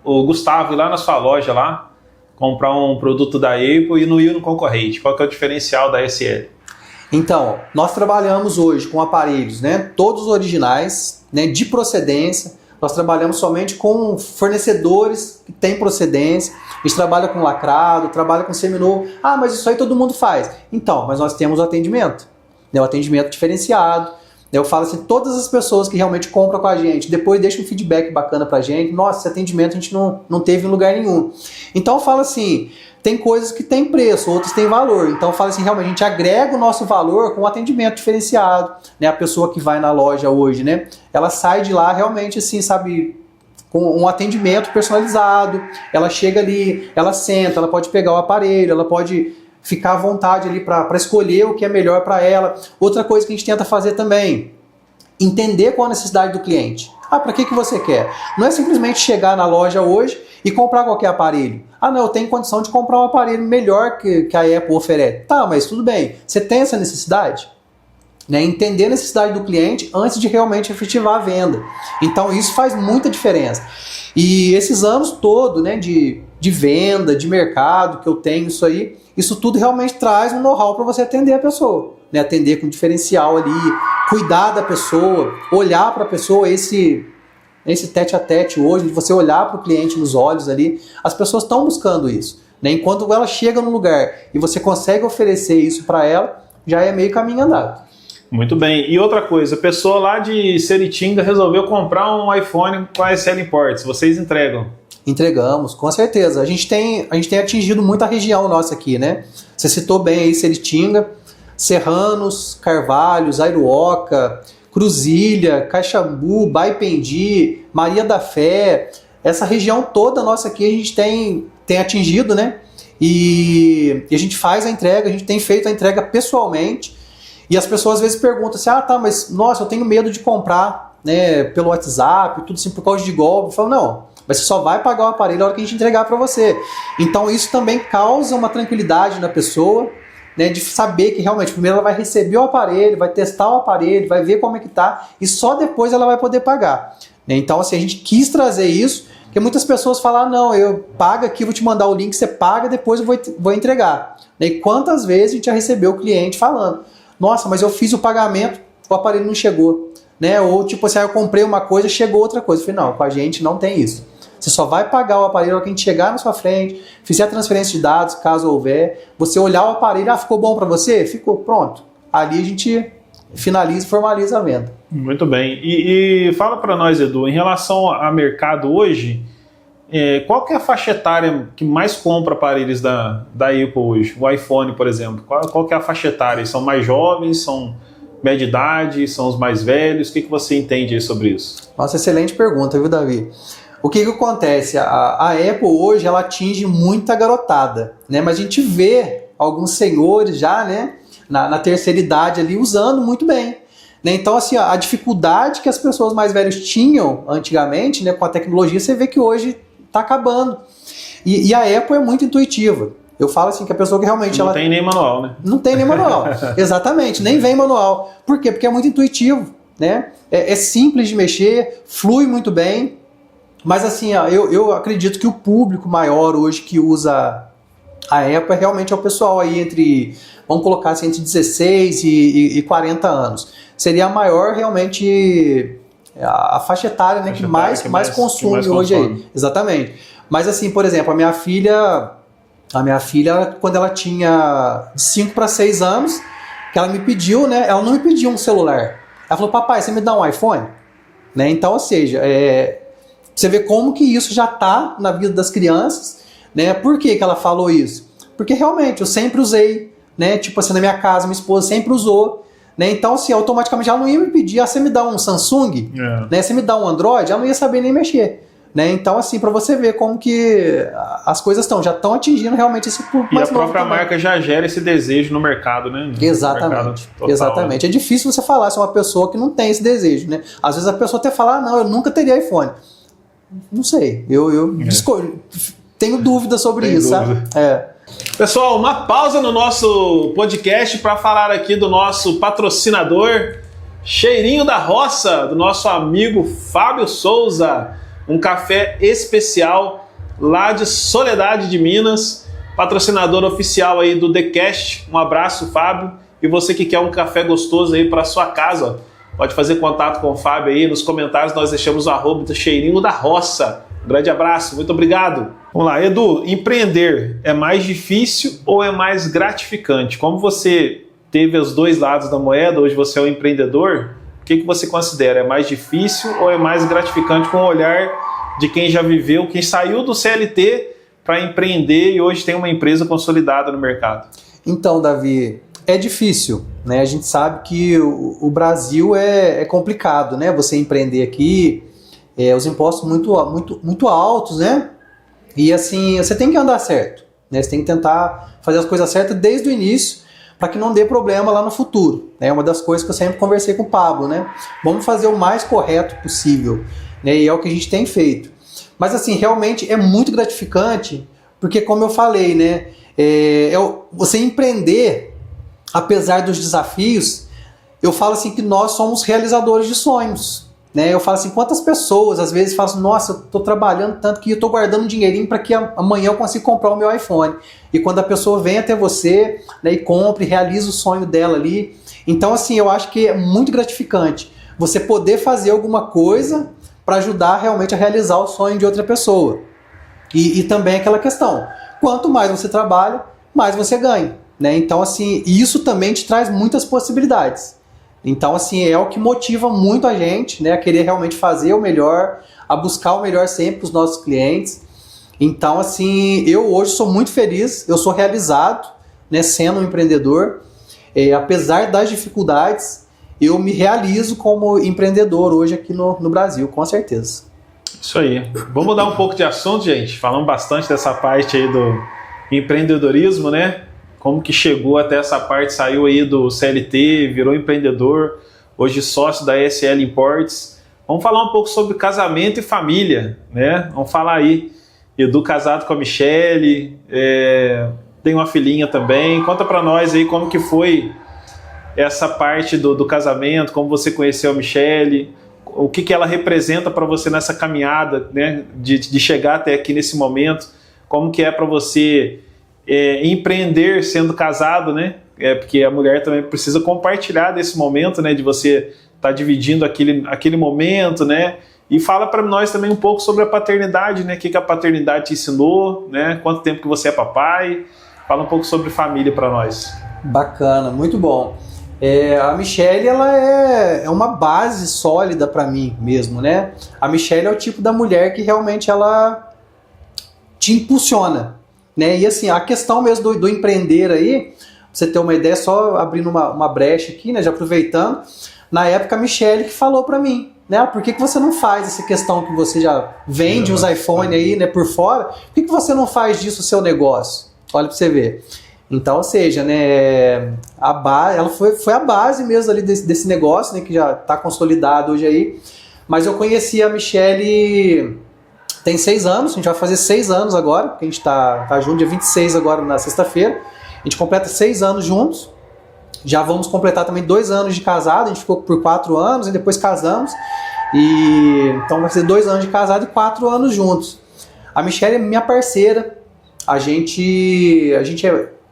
[SPEAKER 2] Gustavo ir lá na sua loja lá, comprar um produto da Apple e não ir no concorrente? Qual que é o diferencial da ESL?
[SPEAKER 1] Então, nós trabalhamos hoje com aparelhos, né, todos originais, né, de procedência. Nós trabalhamos somente com fornecedores que têm procedência. A gente trabalha com lacrado, trabalha com seminovo. Ah, mas isso aí todo mundo faz. Então, mas nós temos o atendimento, né, o atendimento diferenciado. Eu falo assim, todas as pessoas que realmente compram com a gente, depois deixam um feedback bacana pra gente. Nossa, esse atendimento a gente não teve em lugar nenhum. Então eu falo assim, tem coisas que tem preço, outras têm valor. Então eu falo assim, realmente a gente agrega o nosso valor com um atendimento diferenciado. Né? A pessoa que vai na loja hoje, né, ela sai de lá realmente assim, sabe, com um atendimento personalizado. Ela chega ali, ela senta, ela pode pegar o aparelho, ela pode ficar à vontade ali para escolher o que é melhor para ela. Outra coisa que a gente tenta fazer também, entender qual a necessidade do cliente. Ah, para que você quer? Não é simplesmente chegar na loja hoje e comprar qualquer aparelho. Ah, não, eu tenho condição de comprar um aparelho melhor que a Apple oferece. Tá, mas tudo bem. Você tem essa necessidade? Né? Entender a necessidade do cliente antes de realmente efetivar a venda. Então isso faz muita diferença. E esses anos todos, né, de venda, de mercado que eu tenho, isso tudo realmente traz um know-how para você atender a pessoa. Né? Atender com diferencial ali, cuidar da pessoa, olhar para a pessoa, esse tete a tete hoje, de você olhar para o cliente nos olhos ali. As pessoas estão buscando isso. né? Enquanto ela chega no lugar e você consegue oferecer isso para ela, já é meio caminho andado.
[SPEAKER 2] Muito bem. E outra coisa, a pessoa lá de Seritinga resolveu comprar um iPhone com a SL Imports. Vocês entregam?
[SPEAKER 1] Entregamos, com certeza. A gente tem atingido muito a região nossa aqui, né? Você citou bem aí Seritinga, Serranos, Carvalhos, Airuoca, Cruzilha, Caxambu, Baipendi, Maria da Fé. Essa região toda nossa aqui a gente tem atingido, né? E a gente faz a entrega, a gente tem feito a entrega pessoalmente. E as pessoas às vezes perguntam assim, tá, mas nossa, eu tenho medo de comprar, né, pelo WhatsApp, tudo assim, por causa de golpe. Eu falo, não, mas você só vai pagar o aparelho na hora que a gente entregar para você. Então isso também causa uma tranquilidade na pessoa, né, de saber que realmente primeiro ela vai receber o aparelho, vai testar o aparelho, vai ver como é que tá, e só depois ela vai poder pagar. Então assim, a gente quis trazer isso, porque muitas pessoas falam, não, eu pago aqui, vou te mandar o link, você paga, depois eu vou entregar. E quantas vezes a gente já recebeu o cliente falando, nossa, mas eu fiz o pagamento, o aparelho não chegou, né? Ou tipo assim, eu comprei uma coisa, chegou outra coisa. Eu falei, não, com a gente não tem isso. Você só vai pagar o aparelho na hora que a gente chegar na sua frente, fizer a transferência de dados, caso houver, você olhar o aparelho, ficou bom para você? Ficou, pronto. Ali a gente finaliza e formaliza a venda.
[SPEAKER 2] Muito bem. E fala para nós, Edu, em relação ao mercado hoje, qual que é a faixa etária que mais compra aparelhos da Apple hoje? O iPhone, por exemplo. Qual que é a faixa etária? São mais jovens? São média idade? São os mais velhos? O que você entende sobre isso?
[SPEAKER 1] Nossa, excelente pergunta, viu, Davi? O que acontece? A Apple hoje ela atinge muita garotada, né? Mas a gente vê alguns senhores já, né, na terceira idade ali usando muito bem. Né? Então, assim, a dificuldade que as pessoas mais velhas tinham antigamente, né, com a tecnologia, você vê que hoje está acabando. E a Apple é muito intuitiva. Eu falo assim que a pessoa que realmente...
[SPEAKER 2] Não tem nem manual, né?
[SPEAKER 1] Não tem nem manual, exatamente, nem vem manual. Por quê? Porque é muito intuitivo, né? É simples de mexer, flui muito bem, mas assim, eu acredito que o público maior hoje que usa a Apple realmente é o pessoal aí entre, vamos colocar assim, entre 16 e 40 anos. Seria a maior realmente... a faixa etária, né, que mais consome hoje aí. Exatamente. Mas assim, por exemplo, a minha filha, quando ela tinha 5 para 6 anos, que ela me pediu, né, ela não me pediu um celular. Ela falou, papai, você me dá um iPhone? Né? Então, ou seja, você vê como que isso já está na vida das crianças, né? Por que ela falou isso? Porque realmente eu sempre usei, né, tipo assim, na minha casa, minha esposa sempre usou. Né? Então, assim, automaticamente ela não ia me pedir, você me dá um Samsung, né? Você me dá um Android, ela não ia saber nem mexer. Né? Então, assim, para você ver como que as coisas já estão atingindo realmente esse público mais novo.
[SPEAKER 2] E a própria marca já gera esse desejo no mercado, né?
[SPEAKER 1] Exatamente.
[SPEAKER 2] Total,
[SPEAKER 1] exatamente. É difícil você falar se é uma pessoa que não tem esse desejo, né? Às vezes a pessoa até fala, não, eu nunca teria iPhone. Não sei, eu tenho dúvida sobre isso, sabe?
[SPEAKER 2] Pessoal, uma pausa no nosso podcast para falar aqui do nosso patrocinador, Cheirinho da Roça, do nosso amigo Fábio Souza, um café especial lá de Soledade de Minas, patrocinador oficial aí do TheCast. Um abraço, Fábio. E você que quer um café gostoso aí para sua casa, pode fazer contato com o Fábio aí. Nos comentários nós deixamos o @ do Cheirinho da Roça. Um grande abraço, muito obrigado. Vamos lá, Edu, empreender é mais difícil ou é mais gratificante? Como você teve os dois lados da moeda, hoje você é um empreendedor, o que você considera? É mais difícil ou é mais gratificante com o olhar de quem já viveu, quem saiu do CLT para empreender e hoje tem uma empresa consolidada no mercado?
[SPEAKER 1] Então, Davi, é difícil, né? A gente sabe que o Brasil é complicado, né? Você empreender aqui, os impostos muito altos, né? E assim, você tem que andar certo, né? Você tem que tentar fazer as coisas certas desde o início para que não dê problema lá no futuro. É uma das coisas que eu sempre conversei com o Pablo, né? Vamos fazer o mais correto possível, né? E é o que a gente tem feito. Mas assim, realmente é muito gratificante, porque como eu falei, né? Você empreender, apesar dos desafios, eu falo assim que nós somos realizadores de sonhos. Né? Eu falo assim, quantas pessoas às vezes falam assim, nossa, eu estou trabalhando tanto que eu estou guardando um dinheirinho para que amanhã eu consiga comprar o meu iPhone. E quando a pessoa vem até você, né, e compra e realiza o sonho dela ali. Então assim, eu acho que é muito gratificante você poder fazer alguma coisa para ajudar realmente a realizar o sonho de outra pessoa. E também aquela questão, quanto mais você trabalha, mais você ganha, né? Então, assim, isso também te traz muitas possibilidades. Então, assim, é o que motiva muito a gente, né, a querer realmente fazer o melhor, a buscar o melhor sempre para os nossos clientes. Então, assim, eu hoje sou muito feliz, eu sou realizado, né, sendo um empreendedor. Apesar das dificuldades, eu me realizo como empreendedor hoje aqui no Brasil, com certeza.
[SPEAKER 2] Isso aí. Vamos mudar um pouco de assunto, gente. Falamos bastante dessa parte aí do empreendedorismo, né? Como que chegou até essa parte, saiu aí do CLT, virou empreendedor, hoje sócio da SL Imports. Vamos falar um pouco sobre casamento e família, né? Vamos falar aí, Edu casado com a Michele, tem uma filhinha também. Conta pra nós aí como que foi essa parte do casamento, como você conheceu a Michele, o que ela representa para você nessa caminhada, né, de chegar até aqui nesse momento, como que é para você empreender sendo casado, né? Porque a mulher também precisa compartilhar desse momento, né, de você estar dividindo aquele momento, né? E fala para nós também um pouco sobre a paternidade, né? O que a paternidade te ensinou, né? Quanto tempo que você é papai? Fala um pouco sobre família para nós.
[SPEAKER 1] Bacana, muito bom. A Michele, ela é uma base sólida para mim mesmo, né? A Michele é o tipo da mulher que realmente ela te impulsiona, né? E assim, a questão mesmo do empreender aí, pra você ter uma ideia, só abrindo uma brecha aqui, né? Já aproveitando, na época a Michele que falou para mim, né? Por que você não faz essa questão que você já vende uns iPhone aí, né, por fora? Por que você não faz disso o seu negócio? Olha para você ver. Então, ou seja, né, ela foi a base mesmo ali desse negócio, né, que já está consolidado hoje aí. Mas eu conheci a Michele tem 6 anos, a gente vai fazer 6 anos agora, porque a gente tá junto, dia 26 agora na sexta-feira. A gente completa 6 anos juntos. Já vamos completar também 2 anos de casado, a gente ficou por 4 anos e depois casamos. Então vai ser 2 anos de casado e 4 anos juntos. A Michele é minha parceira, a gente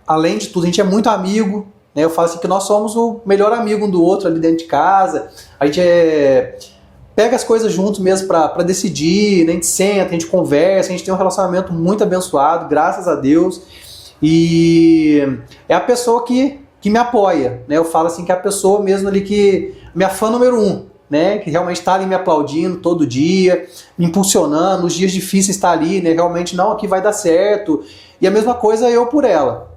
[SPEAKER 1] além de tudo, a gente é muito amigo, né? Eu falo assim que nós somos o melhor amigo um do outro ali dentro de casa. A gente pega as coisas juntos mesmo para decidir, né? A gente senta, a gente conversa, a gente tem um relacionamento muito abençoado, graças a Deus. E é a pessoa que me apoia, né? Eu falo assim que é a pessoa mesmo ali que minha fã número 1, né? Que realmente está ali me aplaudindo todo dia, me impulsionando, nos dias difíceis está ali, né? Realmente, não, aqui vai dar certo. E a mesma coisa eu por ela.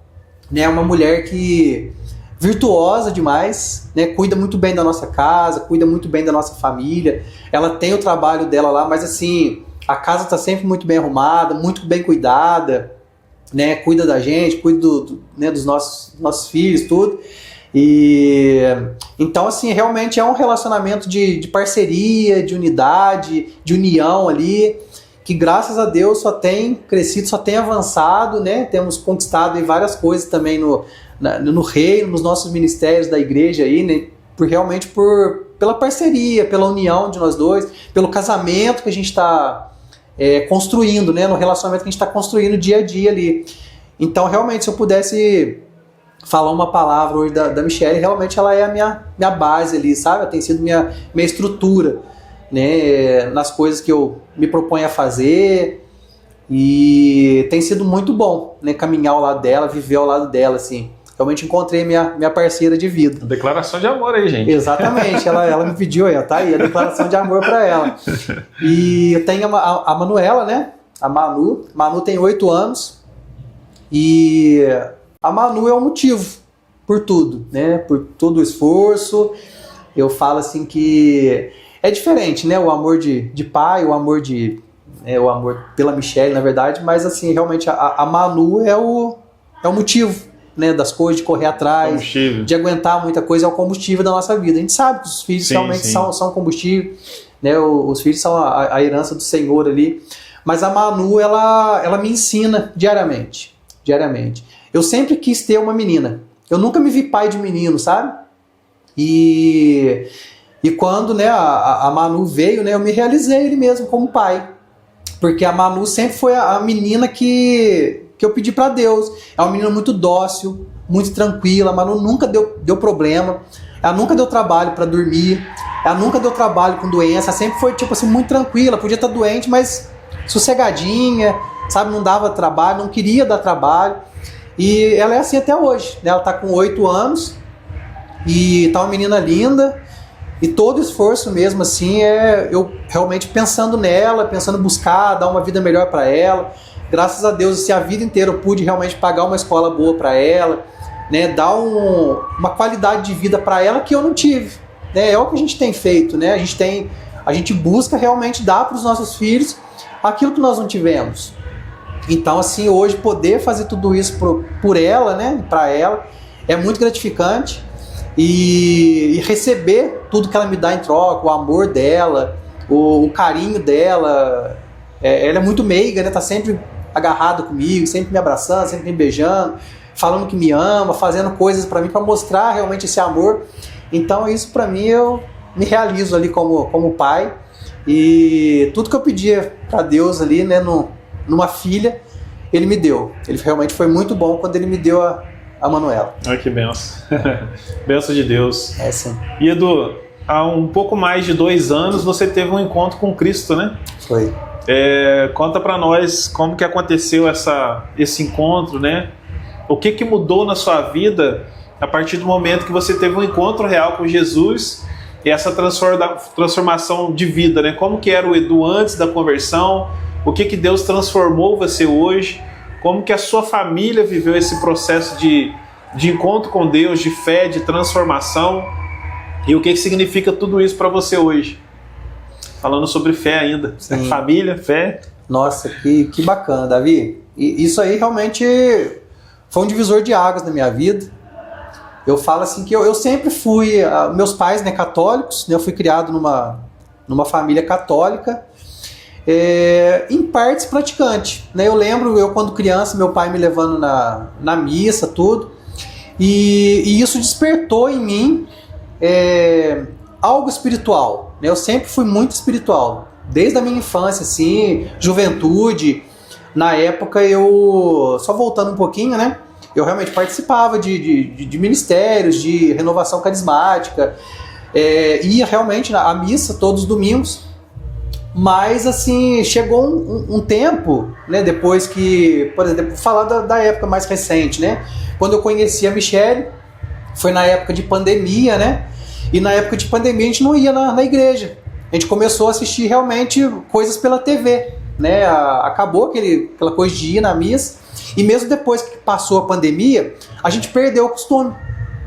[SPEAKER 1] É uma mulher que virtuosa demais, né? Cuida muito bem da nossa casa, cuida muito bem da nossa família. Ela tem o trabalho dela lá, mas assim, a casa está sempre muito bem arrumada, muito bem cuidada, né? Cuida da gente, cuida né, dos nossos filhos, tudo. E então, assim, realmente é um relacionamento de parceria, de unidade, de união ali, que graças a Deus só tem crescido, só tem avançado, né? Temos conquistado aí várias coisas também no reino, nos nossos ministérios da igreja aí, né? Realmente pela parceria, pela união de nós dois, pelo casamento que a gente está construindo, né? No relacionamento que a gente está construindo dia a dia ali. Então, realmente, se eu pudesse falar uma palavra hoje da Michele, realmente ela é a minha base ali, sabe? Ela tem sido minha estrutura, né, nas coisas que eu me proponho a fazer, e tem sido muito bom, né, caminhar ao lado dela, viver ao lado dela, assim. Realmente encontrei minha parceira de vida.
[SPEAKER 2] Declaração de amor aí, gente.
[SPEAKER 1] Exatamente, ela me pediu aí, tá aí a declaração de amor para ela. E eu tenho a Manuela, né, a Manu tem 8 anos, e a Manu é o motivo por tudo, né, por todo o esforço. Eu falo assim que é diferente, né? O amor de pai, o amor pela Michele, na verdade, mas assim, realmente a Manu é o motivo, né, das coisas, de correr atrás, de aguentar muita coisa, é o combustível da nossa vida. A gente sabe que os filhos realmente são combustível, né? Os filhos são a herança do Senhor ali, mas a Manu, ela me ensina diariamente. Eu sempre quis ter uma menina. Eu nunca me vi pai de menino, sabe? E quando, né, a Manu veio, né, eu me realizei ele mesmo como pai. Porque a Manu sempre foi a menina que eu pedi para Deus. É uma menina muito dócil, muito tranquila. A Manu nunca deu problema. Ela nunca deu trabalho para dormir. Ela nunca deu trabalho com doença. Ela sempre foi, tipo assim, muito tranquila. Podia estar doente, mas sossegadinha, sabe, não dava trabalho, não queria dar trabalho. E ela é assim até hoje, né? Ela está com 8 anos e tá uma menina linda. E todo esforço mesmo assim é eu realmente pensando nela, pensando em buscar, dar uma vida melhor para ela. Graças a Deus, assim, a vida inteira eu pude realmente pagar uma escola boa para ela, né? Dar uma qualidade de vida para ela que eu não tive, né? É o que a gente tem feito, né? A gente busca realmente dar para os nossos filhos aquilo que nós não tivemos. Então, assim, hoje poder fazer tudo isso por ela, né? Para ela, é muito gratificante. E receber tudo que ela me dá em troca, o amor dela, o carinho dela. Ela é muito meiga, né? Tá sempre agarrada comigo, sempre me abraçando, sempre me beijando, falando que me ama, fazendo coisas para mim, para mostrar realmente esse amor. Então isso para mim, eu me realizo ali como pai. E tudo que eu pedia para Deus ali, né, numa filha, Ele me deu. Ele realmente foi muito bom quando Ele me deu a Manuela.
[SPEAKER 2] Olha que benção. Benção de Deus.
[SPEAKER 1] É, sim.
[SPEAKER 2] E Edu, há um pouco mais de 2 anos você teve um encontro com Cristo, né?
[SPEAKER 1] Foi.
[SPEAKER 2] Conta pra nós como que aconteceu esse encontro, né? O que mudou na sua vida a partir do momento que você teve um encontro real com Jesus e essa transformação de vida, né? Como que era o Edu antes da conversão? O que Deus transformou você hoje? Como que a sua família viveu esse processo de encontro com Deus, de fé, de transformação? E o que significa tudo isso para você hoje? Falando sobre fé ainda.
[SPEAKER 1] Sim.
[SPEAKER 2] Família, fé.
[SPEAKER 1] Nossa, que bacana, Davi. E isso aí realmente foi um divisor de águas na minha vida. Eu falo assim que eu sempre fui... Meus pais, né, católicos, né, eu fui criado numa família católica. Em partes praticante, né? Eu lembro, quando criança, meu pai me levando na missa, tudo, e isso despertou em mim algo espiritual, né? Eu sempre fui muito espiritual, desde a minha infância, assim, juventude. Na época só voltando um pouquinho, né? Eu realmente participava de ministérios, de renovação carismática, ia realmente à missa todos os domingos. Mas, assim, chegou um tempo, né, depois que, por exemplo, vou falar da época mais recente, né, quando eu conheci a Michele, foi na época de pandemia, né, e na época de pandemia a gente não ia na igreja, a gente começou a assistir realmente coisas pela TV, né, acabou aquela coisa de ir na missa, e mesmo depois que passou a pandemia, a gente perdeu o costume,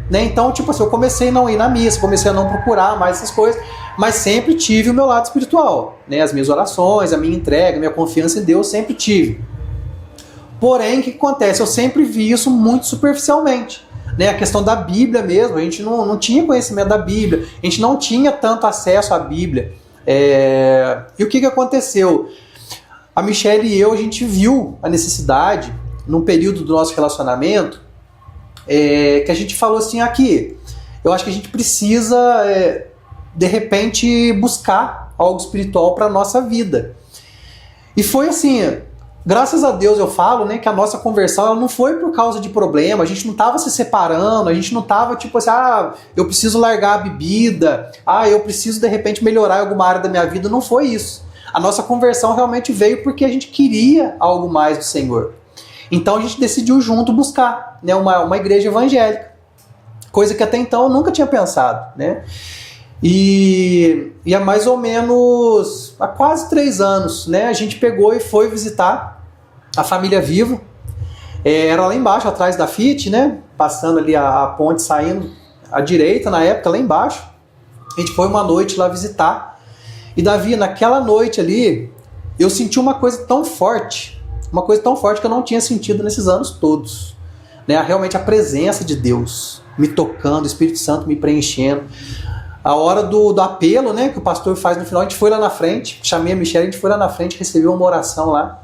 [SPEAKER 1] né, então, tipo assim, eu comecei a não ir na missa, comecei a não procurar mais essas coisas, mas sempre tive o meu lado espiritual, né? As minhas orações, a minha entrega, a minha confiança em Deus, sempre tive. Porém, o que acontece? Eu sempre vi isso muito superficialmente, né? A questão da Bíblia mesmo, a gente não tinha conhecimento da Bíblia, a gente não tinha tanto acesso à Bíblia. E o que aconteceu? A Michele e eu, a gente viu a necessidade, num período do nosso relacionamento, que a gente falou assim, aqui, eu acho que a gente precisa... de repente buscar algo espiritual para a nossa vida. E foi assim, graças a Deus eu falo, né, que a nossa conversão ela não foi por causa de problema, a gente não estava se separando, a gente não estava tipo assim, eu preciso largar a bebida, eu preciso de repente melhorar alguma área da minha vida, não foi isso. A nossa conversão realmente veio porque a gente queria algo mais do Senhor. Então a gente decidiu junto buscar, né, uma igreja evangélica, coisa que até então eu nunca tinha pensado, né? E há mais ou menos, há quase 3 anos, né, a gente pegou e foi visitar a Família Viva. Era lá embaixo, atrás da FIT, né, passando ali a ponte, saindo à direita na época, lá embaixo. A gente foi uma noite lá visitar. E Davi, naquela noite ali, eu senti uma coisa tão forte que eu não tinha sentido nesses anos todos, né, realmente a presença de Deus me tocando, o Espírito Santo me preenchendo. A hora do apelo, né, que o pastor faz no final, a gente foi lá na frente, chamei a Michele, a gente foi lá na frente, recebeu uma oração lá.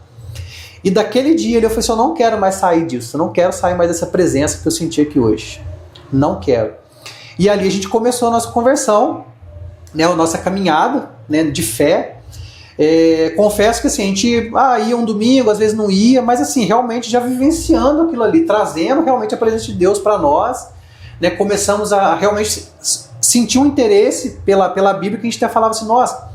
[SPEAKER 1] E daquele dia eu falei assim, eu não quero mais sair disso, eu não quero sair mais dessa presença que eu senti aqui hoje. Não quero. E ali a gente começou a nossa conversão, né, a nossa caminhada, né, de fé. Confesso que assim, a gente ia um domingo, às vezes não ia, mas assim, realmente já vivenciando aquilo ali, trazendo realmente a presença de Deus para nós, né, começamos a realmente sentir um interesse pela Bíblia, que a gente até falava assim, nossa,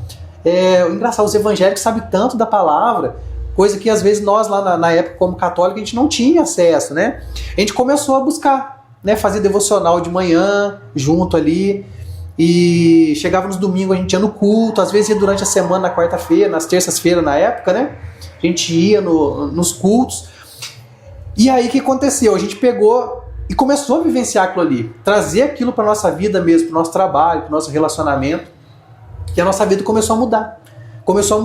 [SPEAKER 1] engraçado, os evangélicos sabem tanto da palavra, coisa que às vezes nós lá na época como católico a gente não tinha acesso, né? A gente começou a buscar, né? Fazer devocional de manhã, junto ali, e chegava nos domingos, a gente ia no culto, às vezes ia durante a semana, na quarta-feira, nas terças-feiras na época, né? A gente ia nos cultos. E aí o que aconteceu? A gente pegou e começou a vivenciar aquilo ali, trazer aquilo para nossa vida mesmo, para o nosso trabalho, para o nosso relacionamento, e a nossa vida começou a mudar. Começou a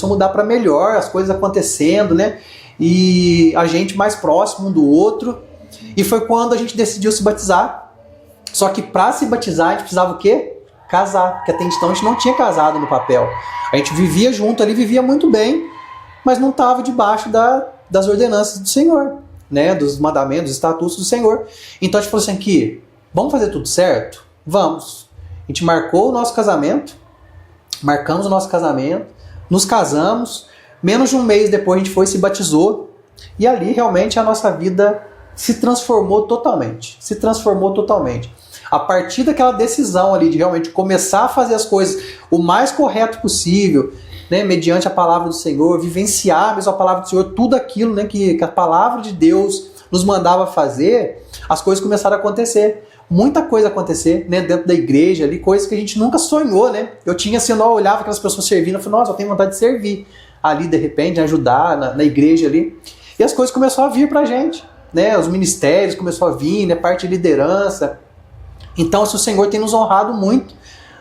[SPEAKER 1] mudar para melhor, as coisas acontecendo, né? E a gente mais próximo um do outro. E foi quando a gente decidiu se batizar. Só que para se batizar a gente precisava o quê? Casar, porque até então a gente não tinha casado no papel. A gente vivia junto ali, vivia muito bem, mas não estava debaixo das ordenanças do Senhor, né? Dos mandamentos, dos estatutos do Senhor. Então a gente falou assim aqui, vamos fazer tudo certo? Vamos. A gente marcou o nosso casamento, marcamos o nosso casamento, nos casamos, menos de um mês depois a gente foi e se batizou, e ali realmente a nossa vida se transformou totalmente. A partir daquela decisão ali de realmente começar a fazer as coisas o mais correto possível, né, mediante a palavra do Senhor, vivenciar mesmo a palavra do Senhor, tudo aquilo, né, que a palavra de Deus nos mandava fazer, as coisas começaram a acontecer. Muita coisa acontecer, né, dentro da igreja ali, coisas que a gente nunca sonhou, né? Eu tinha assim, eu olhava aquelas pessoas servindo, eu falei, nossa, eu tenho vontade de servir ali de repente, ajudar na igreja ali. E as coisas começaram a vir pra gente, né? Os ministérios começaram a vir, né? Parte de liderança. Então, se o Senhor tem nos honrado muito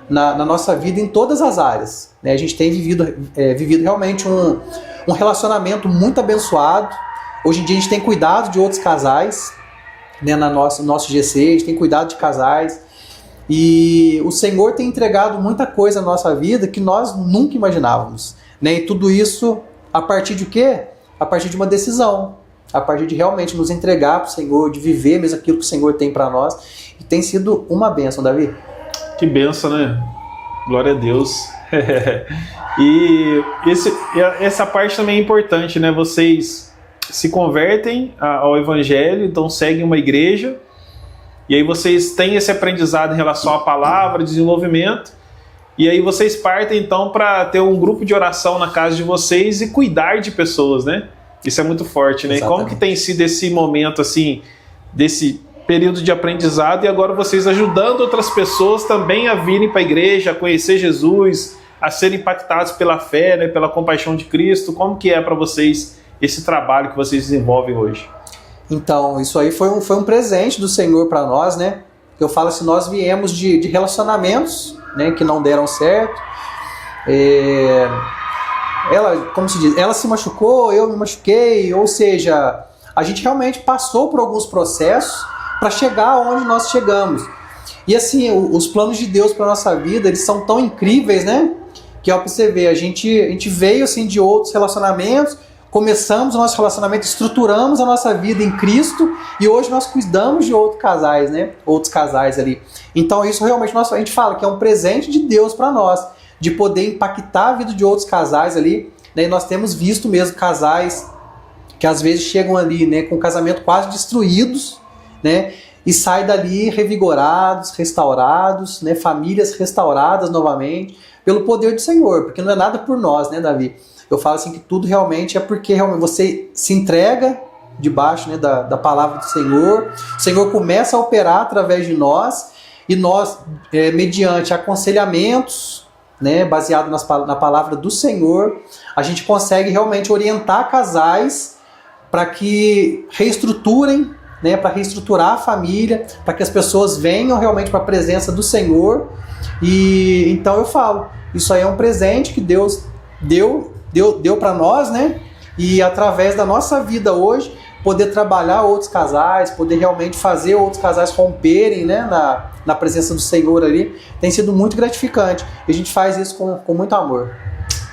[SPEAKER 1] na nossa vida em todas as áreas, né? A gente tem vivido realmente um relacionamento muito abençoado. Hoje em dia a gente tem cuidado de outros casais, né, no nosso GC, a gente tem cuidado de casais, e o Senhor tem entregado muita coisa na nossa vida que nós nunca imaginávamos, né? E tudo isso a partir de quê? A partir de uma decisão, a partir de realmente nos entregar para o Senhor, de viver mesmo aquilo que o Senhor tem para nós, e tem sido uma bênção, Davi.
[SPEAKER 2] Que bênção, né? Glória a Deus. E essa parte também é importante, né? Vocês se convertem ao Evangelho, então seguem uma igreja, e aí vocês têm esse aprendizado em relação à palavra, desenvolvimento, e aí vocês partem então para ter um grupo de oração na casa de vocês e cuidar de pessoas, né? Isso é muito forte, né? Exatamente. Como que tem sido esse momento, assim, desse período de aprendizado, e agora vocês ajudando outras pessoas também a virem para a igreja, a conhecer Jesus, a serem impactados pela fé, né, pela compaixão de Cristo? Como que é para vocês esse trabalho que vocês desenvolvem hoje?
[SPEAKER 1] Então, isso aí foi um presente do Senhor para nós, né? Eu falo assim, nós viemos de relacionamentos, né, que não deram certo. Como se diz, ela se machucou, eu me machuquei, ou seja, a gente realmente passou por alguns processos para chegar onde nós chegamos. E assim, os planos de Deus para nossa vida, eles são tão incríveis, né? Que ó, para você ver, a gente veio assim de outros relacionamentos, começamos o nosso relacionamento, estruturamos a nossa vida em Cristo, e hoje nós cuidamos de outros casais, né? Outros casais ali. Então isso realmente a gente fala que é um presente de Deus para nós, de poder impactar a vida de outros casais ali, né? E nós temos visto mesmo casais que às vezes chegam ali, né, com o casamento quase destruídos, né? E saem dali revigorados, restaurados, né? Famílias restauradas novamente pelo poder do Senhor, porque não é nada por nós, né, Davi? Eu falo assim que tudo realmente é porque realmente você se entrega debaixo, né, da palavra do Senhor. O Senhor começa a operar através de nós, e nós, mediante aconselhamentos, né, baseado na palavra do Senhor, a gente consegue realmente orientar casais para que reestruturem, né, para reestruturar a família, para que as pessoas venham realmente para a presença do Senhor. E então eu falo, isso aí é um presente que Deus deu para nós, né? E através da nossa vida hoje, poder trabalhar outros casais, poder realmente fazer outros casais romperem, né, na presença do Senhor ali, tem sido muito gratificante. E a gente faz isso com muito amor.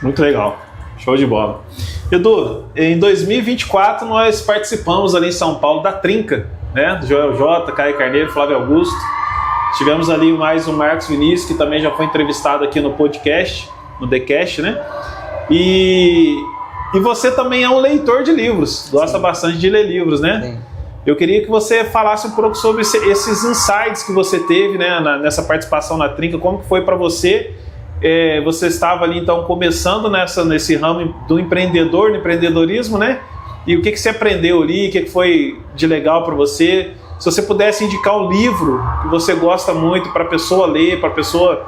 [SPEAKER 2] Muito legal. Show de bola. Edu, em 2024 nós participamos ali em São Paulo da Trinca, né? Do Joel J, Caio Carneiro, Flávio Augusto. Tivemos ali mais o Marcos Vinícius, que também já foi entrevistado aqui no podcast, no TheCast, né? E você também é um leitor de livros, gosta Sim. bastante de ler livros, né? Sim. Eu queria que você falasse um pouco sobre esses insights que você teve, né, nessa participação na Trinca, como que foi para você você estava ali então começando nesse ramo do empreendedorismo, né? E o que você aprendeu ali, o que foi de legal para você? Se você pudesse indicar um livro que você gosta muito para a pessoa ler, para a pessoa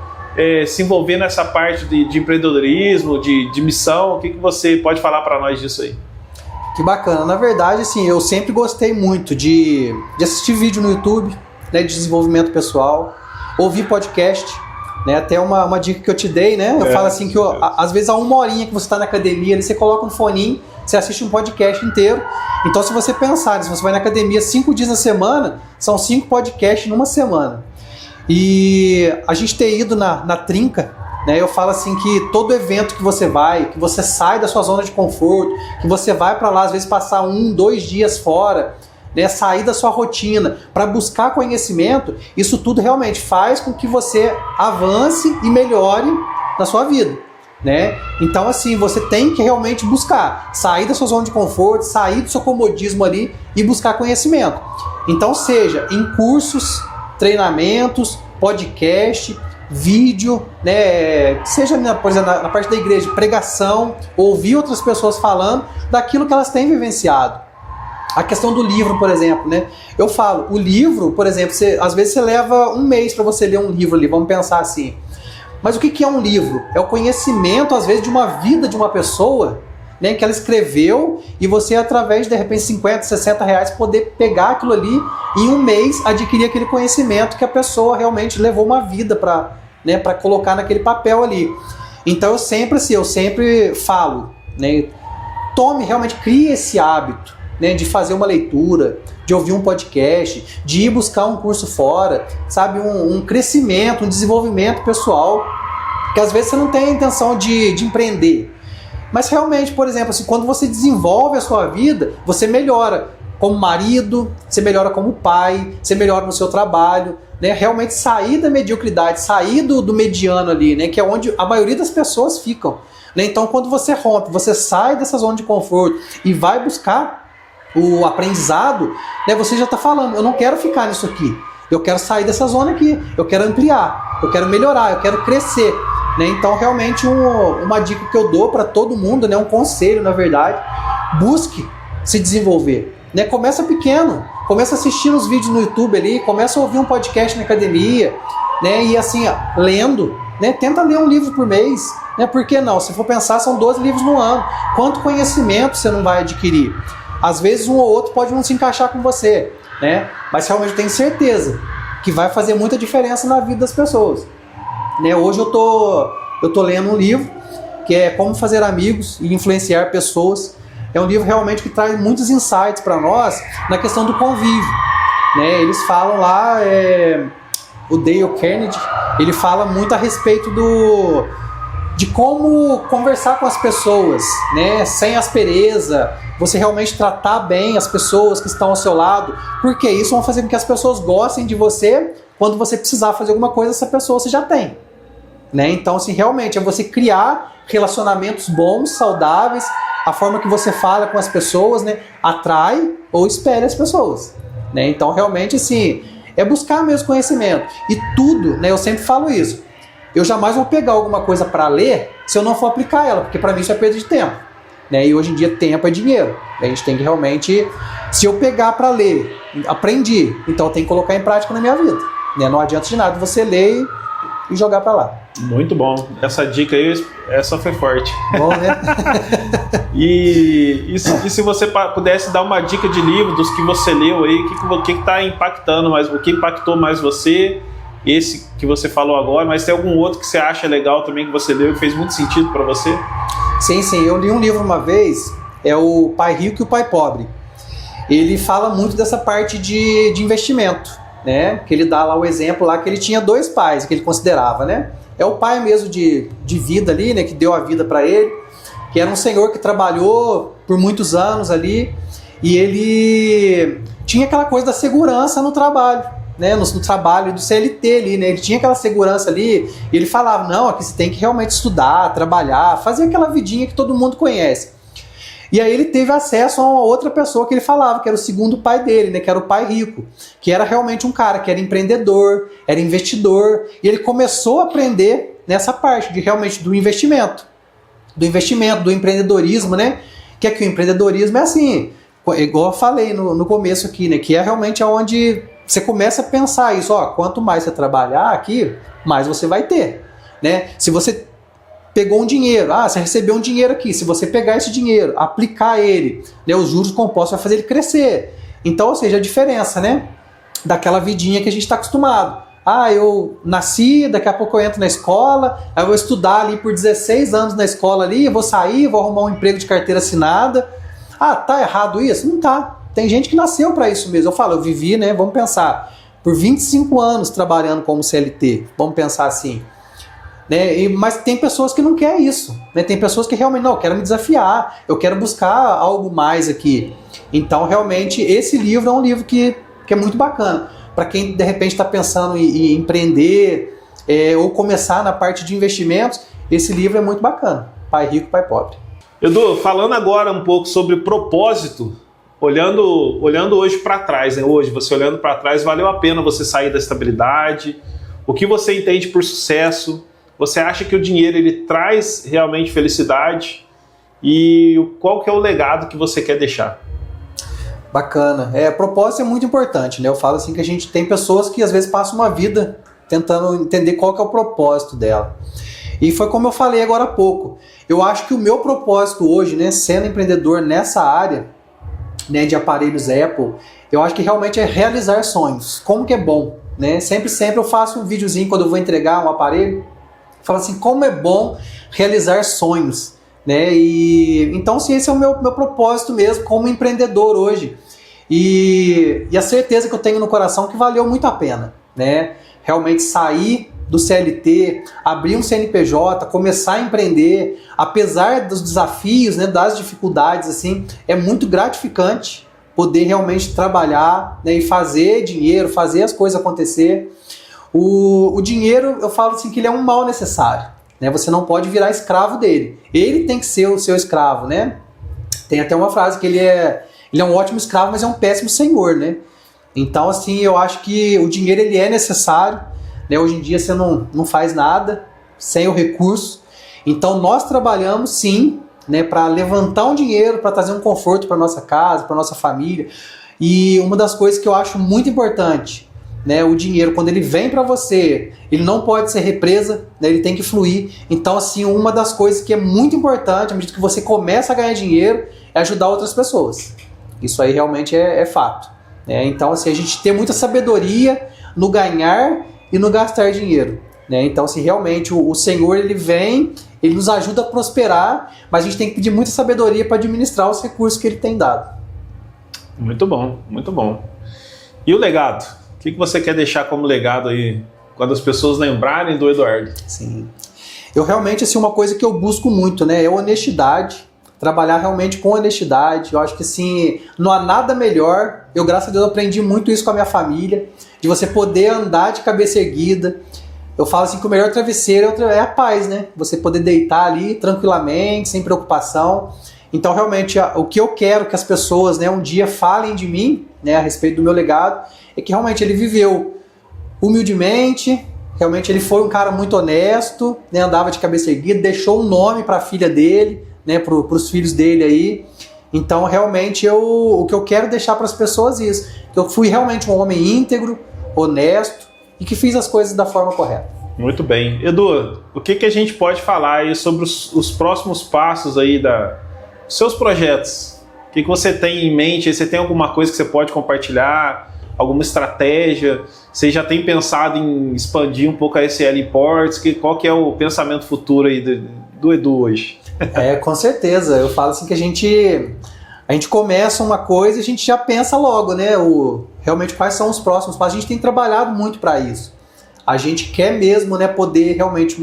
[SPEAKER 2] se envolver nessa parte de empreendedorismo, de missão, o que você pode falar para nós disso aí?
[SPEAKER 1] Que bacana. Na verdade, assim, eu sempre gostei muito de assistir vídeo no YouTube, né, de desenvolvimento pessoal, ouvir podcast, né, até uma dica que eu te dei, né? Eu falo assim que às vezes há uma horinha que você está na academia, ali, você coloca um foninho, você assiste um podcast inteiro. Então, se você pensar, se você vai na academia 5 dias na semana, são 5 podcasts numa semana. E a gente ter ido na trinca, né, eu falo assim que todo evento que você vai, que você sai da sua zona de conforto, que você vai para lá, às vezes passar 1, 2 dias fora, né, sair da sua rotina para buscar conhecimento, isso tudo realmente faz com que você avance e melhore na sua vida, né? Então, assim, você tem que realmente buscar sair da sua zona de conforto, sair do seu comodismo ali e buscar conhecimento. Então, seja em cursos, treinamentos, podcast, vídeo, né? Seja, por exemplo, na parte da igreja, pregação, ouvir outras pessoas falando daquilo que elas têm vivenciado. A questão do livro, por exemplo, né? Eu falo, o livro, por exemplo, às vezes você leva um mês para você ler um livro ali, vamos pensar assim. Mas o que é um livro? É o conhecimento, às vezes, de uma vida de uma pessoa, né, que ela escreveu, e você, através de repente, 50, 60 reais, poder pegar aquilo ali e em um mês adquirir aquele conhecimento que a pessoa realmente levou uma vida para, né, para colocar naquele papel ali. Então eu sempre falo, né, realmente crie esse hábito, né, de fazer uma leitura, de ouvir um podcast, de ir buscar um curso fora, sabe, um crescimento, um desenvolvimento pessoal, que às vezes você não tem a intenção de empreender. Mas realmente, por exemplo, assim, quando você desenvolve a sua vida, você melhora como marido, você melhora como pai, você melhora no seu trabalho, né? Realmente sair da mediocridade, sair do mediano ali, né? Que é onde a maioria das pessoas ficam, né? Então, quando você rompe, você sai dessa zona de conforto e vai buscar o aprendizado, né? Você já está falando, eu não quero ficar nisso aqui, eu quero sair dessa zona aqui, eu quero ampliar, eu quero melhorar, eu quero crescer. Né? Então, realmente, uma dica que eu dou para todo mundo, né? Um conselho, na verdade, busque se desenvolver. Né? Começa pequeno, começa assistindo os vídeos no YouTube ali, começa a ouvir um podcast na academia, né? E assim, lendo, né? Tenta ler um livro por mês, né? Por que não? Se for pensar, são 12 livros no ano. Quanto conhecimento você não vai adquirir? Às vezes um ou outro pode não se encaixar com você, né? Mas realmente eu tenho certeza que vai fazer muita diferença na vida das pessoas. Né, hoje eu tô lendo um livro que é Como Fazer Amigos e Influenciar Pessoas. É um livro realmente que traz muitos insights para nós na questão do convívio. Né? Eles falam lá, o Dale Carnegie, ele fala muito a respeito de como conversar com as pessoas, né? Sem aspereza, você realmente tratar bem as pessoas que estão ao seu lado, porque isso vai fazer com que as pessoas gostem de você. Quando você precisar fazer alguma coisa, essa pessoa você já tem. Né? Então, assim, realmente é você criar relacionamentos bons, saudáveis, a forma que você fala com as pessoas, né, atrai ou espelha as pessoas. Né? Então, realmente, assim, é buscar mesmo conhecimento. E tudo, né, eu sempre falo isso, eu jamais vou pegar alguma coisa para ler se eu não for aplicar ela, porque para mim isso é perda de tempo. Né? E hoje em dia tempo é dinheiro. A gente tem que realmente, se eu pegar para ler, aprendi, então eu tenho que colocar em prática na minha vida. Né? Não adianta de nada você ler e jogar para lá.
[SPEAKER 2] Muito bom. Essa dica aí, essa foi forte.
[SPEAKER 1] Bom, né?
[SPEAKER 2] e se você pudesse dar uma dica de livro dos que você leu aí, o que está impactando mais, o que impactou mais você, esse que você falou agora, mas tem algum outro que você acha legal também que você leu e fez muito sentido para você?
[SPEAKER 1] Sim. Eu li um livro uma vez, é o Pai Rico e o Pai Pobre. Ele fala muito dessa parte de investimento. Né? Que ele dá lá o exemplo lá que ele tinha 2 pais que ele considerava, né? É o pai mesmo de vida ali, né? Que deu a vida para ele, que era um senhor que trabalhou por muitos anos ali e ele tinha aquela coisa da segurança no trabalho, né? No trabalho do CLT ali, né? Ele tinha aquela segurança ali e ele falava, não, aqui você tem que realmente estudar, trabalhar, fazer aquela vidinha que todo mundo conhece. E aí ele teve acesso a uma outra pessoa que ele falava, que era o segundo pai dele, né, que era o pai rico, que era realmente um cara que era empreendedor, era investidor, e ele começou a aprender nessa parte de realmente do investimento, do empreendedorismo, né? Que é que o empreendedorismo é assim, igual eu falei no começo aqui, né? Que é realmente onde você começa a pensar isso, ó, quanto mais você trabalhar aqui, mais você vai ter, né? Se você pegou um dinheiro, você recebeu um dinheiro aqui, se você pegar esse dinheiro, aplicar ele, né, os juros compostos vai fazer ele crescer. Então, ou seja, a diferença, né, daquela vidinha que a gente está acostumado. Eu nasci, daqui a pouco eu entro na escola, aí eu vou estudar ali por 16 anos na escola ali, eu vou sair, vou arrumar um emprego de carteira assinada. Tá errado isso? Não tá. Tem gente que nasceu para isso mesmo. Eu falo, eu vivi, né, vamos pensar, por 25 anos trabalhando como CLT, vamos pensar assim. Né? Mas tem pessoas que não querem isso, né? Tem pessoas que realmente, não, eu quero me desafiar, eu quero buscar algo mais aqui. Então, realmente, esse livro é um livro que é muito bacana. Para quem, de repente, está pensando em empreender ou começar na parte de investimentos, esse livro é muito bacana. Pai Rico, Pai Pobre.
[SPEAKER 2] Edu, falando agora um pouco sobre propósito, olhando hoje para trás, né? Hoje, você olhando para trás, valeu a pena você sair da estabilidade? O que você entende por sucesso? Você acha que o dinheiro ele traz realmente felicidade? E qual que é o legado que você quer deixar?
[SPEAKER 1] Bacana. Propósito é muito importante, né? Eu falo assim que a gente tem pessoas que às vezes passam uma vida tentando entender qual que é o propósito dela. E foi como eu falei agora há pouco. Eu acho que o meu propósito hoje, né, sendo empreendedor nessa área, né, de aparelhos Apple, eu acho que realmente é realizar sonhos. Como que é bom, né? Sempre eu faço um videozinho quando eu vou entregar um aparelho, falo assim, como é bom realizar sonhos, né? E então, sim, esse é o meu propósito mesmo como empreendedor hoje. E a certeza que eu tenho no coração que valeu muito a pena, né? Realmente sair do CLT, abrir um CNPJ, começar a empreender, apesar dos desafios, né, das dificuldades, assim, é muito gratificante poder realmente trabalhar, né, e fazer dinheiro, fazer as coisas acontecer. O dinheiro, eu falo assim que ele é um mal necessário, né? Você não pode virar escravo dele. Ele tem que ser o seu escravo, né? Tem até uma frase que ele é um ótimo escravo, mas é um péssimo senhor, né? Então, assim, eu acho que o dinheiro ele é necessário, né? Hoje em dia você não faz nada sem o recurso. Então, nós trabalhamos sim, né, para levantar um dinheiro, para trazer um conforto para nossa casa, para nossa família. E uma das coisas que eu acho muito importante, né, o dinheiro, quando ele vem para você, ele não pode ser represa, né, ele tem que fluir. Então, assim, uma das coisas que é muito importante, à medida que você começa a ganhar dinheiro, é ajudar outras pessoas. Isso aí realmente é fato, né? Então, assim, a gente tem muita sabedoria no ganhar e no gastar dinheiro, né? Então, assim, realmente o Senhor, ele vem, ele nos ajuda a prosperar, mas a gente tem que pedir muita sabedoria para administrar os recursos que ele tem dado.
[SPEAKER 2] Muito bom, muito bom. E o legado? O que você quer deixar como legado aí, quando as pessoas lembrarem do Eduardo?
[SPEAKER 1] Sim. Eu realmente, assim, uma coisa que eu busco muito, né, é honestidade, trabalhar realmente com honestidade. Eu acho que, assim, não há nada melhor. Eu, graças a Deus, aprendi muito isso com a minha família, de você poder andar de cabeça erguida. Eu falo assim que o melhor travesseiro é a paz, né? Você poder deitar ali tranquilamente, sem preocupação. Então, realmente, o que eu quero que as pessoas, né, um dia falem de mim, né, a respeito do meu legado, é que realmente ele viveu humildemente, realmente ele foi um cara muito honesto, né, andava de cabeça erguida, deixou um nome para a filha dele, né, para os filhos dele aí. Então, realmente, o que eu quero deixar para as pessoas é isso, que eu fui realmente um homem íntegro, honesto e que fiz as coisas da forma correta.
[SPEAKER 2] Muito bem. Edu, o que a gente pode falar aí sobre os próximos passos aí dos seus projetos? O que você tem em mente? Você tem alguma coisa que você pode compartilhar? Alguma estratégia? Você já tem pensado em expandir um pouco a SL Imports? Qual que é o pensamento futuro aí do Edu hoje?
[SPEAKER 1] Com certeza. Eu falo assim que a gente começa uma coisa e a gente já pensa logo, né? Realmente quais são os próximos passos. A gente tem trabalhado muito para isso. A gente quer mesmo, né, poder realmente,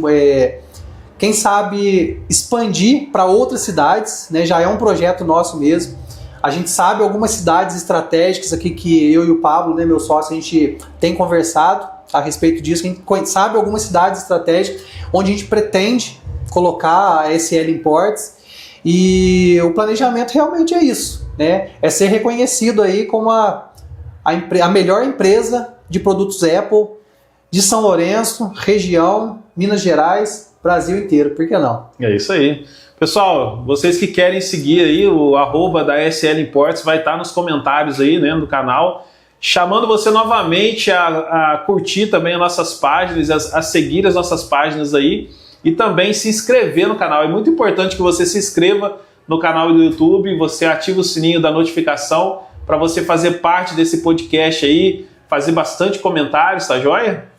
[SPEAKER 1] quem sabe, expandir para outras cidades, né? Já é um projeto nosso mesmo. A gente sabe algumas cidades estratégicas aqui que eu e o Pablo, né, meu sócio, a gente tem conversado a respeito disso. A gente sabe algumas cidades estratégicas onde a gente pretende colocar a SL Imports. E o planejamento realmente é isso, né? É ser reconhecido aí como a melhor empresa de produtos Apple de São Lourenço, região, Minas Gerais, Brasil inteiro, por que não?
[SPEAKER 2] É isso aí. Pessoal, vocês que querem seguir aí, o @ da SL Imports vai estar nos comentários aí, né, do canal, chamando você novamente a curtir também as nossas páginas, a seguir as nossas páginas aí e também se inscrever no canal. É muito importante que você se inscreva no canal do YouTube, você ative o sininho da notificação para você fazer parte desse podcast aí, fazer bastante comentários, tá joia?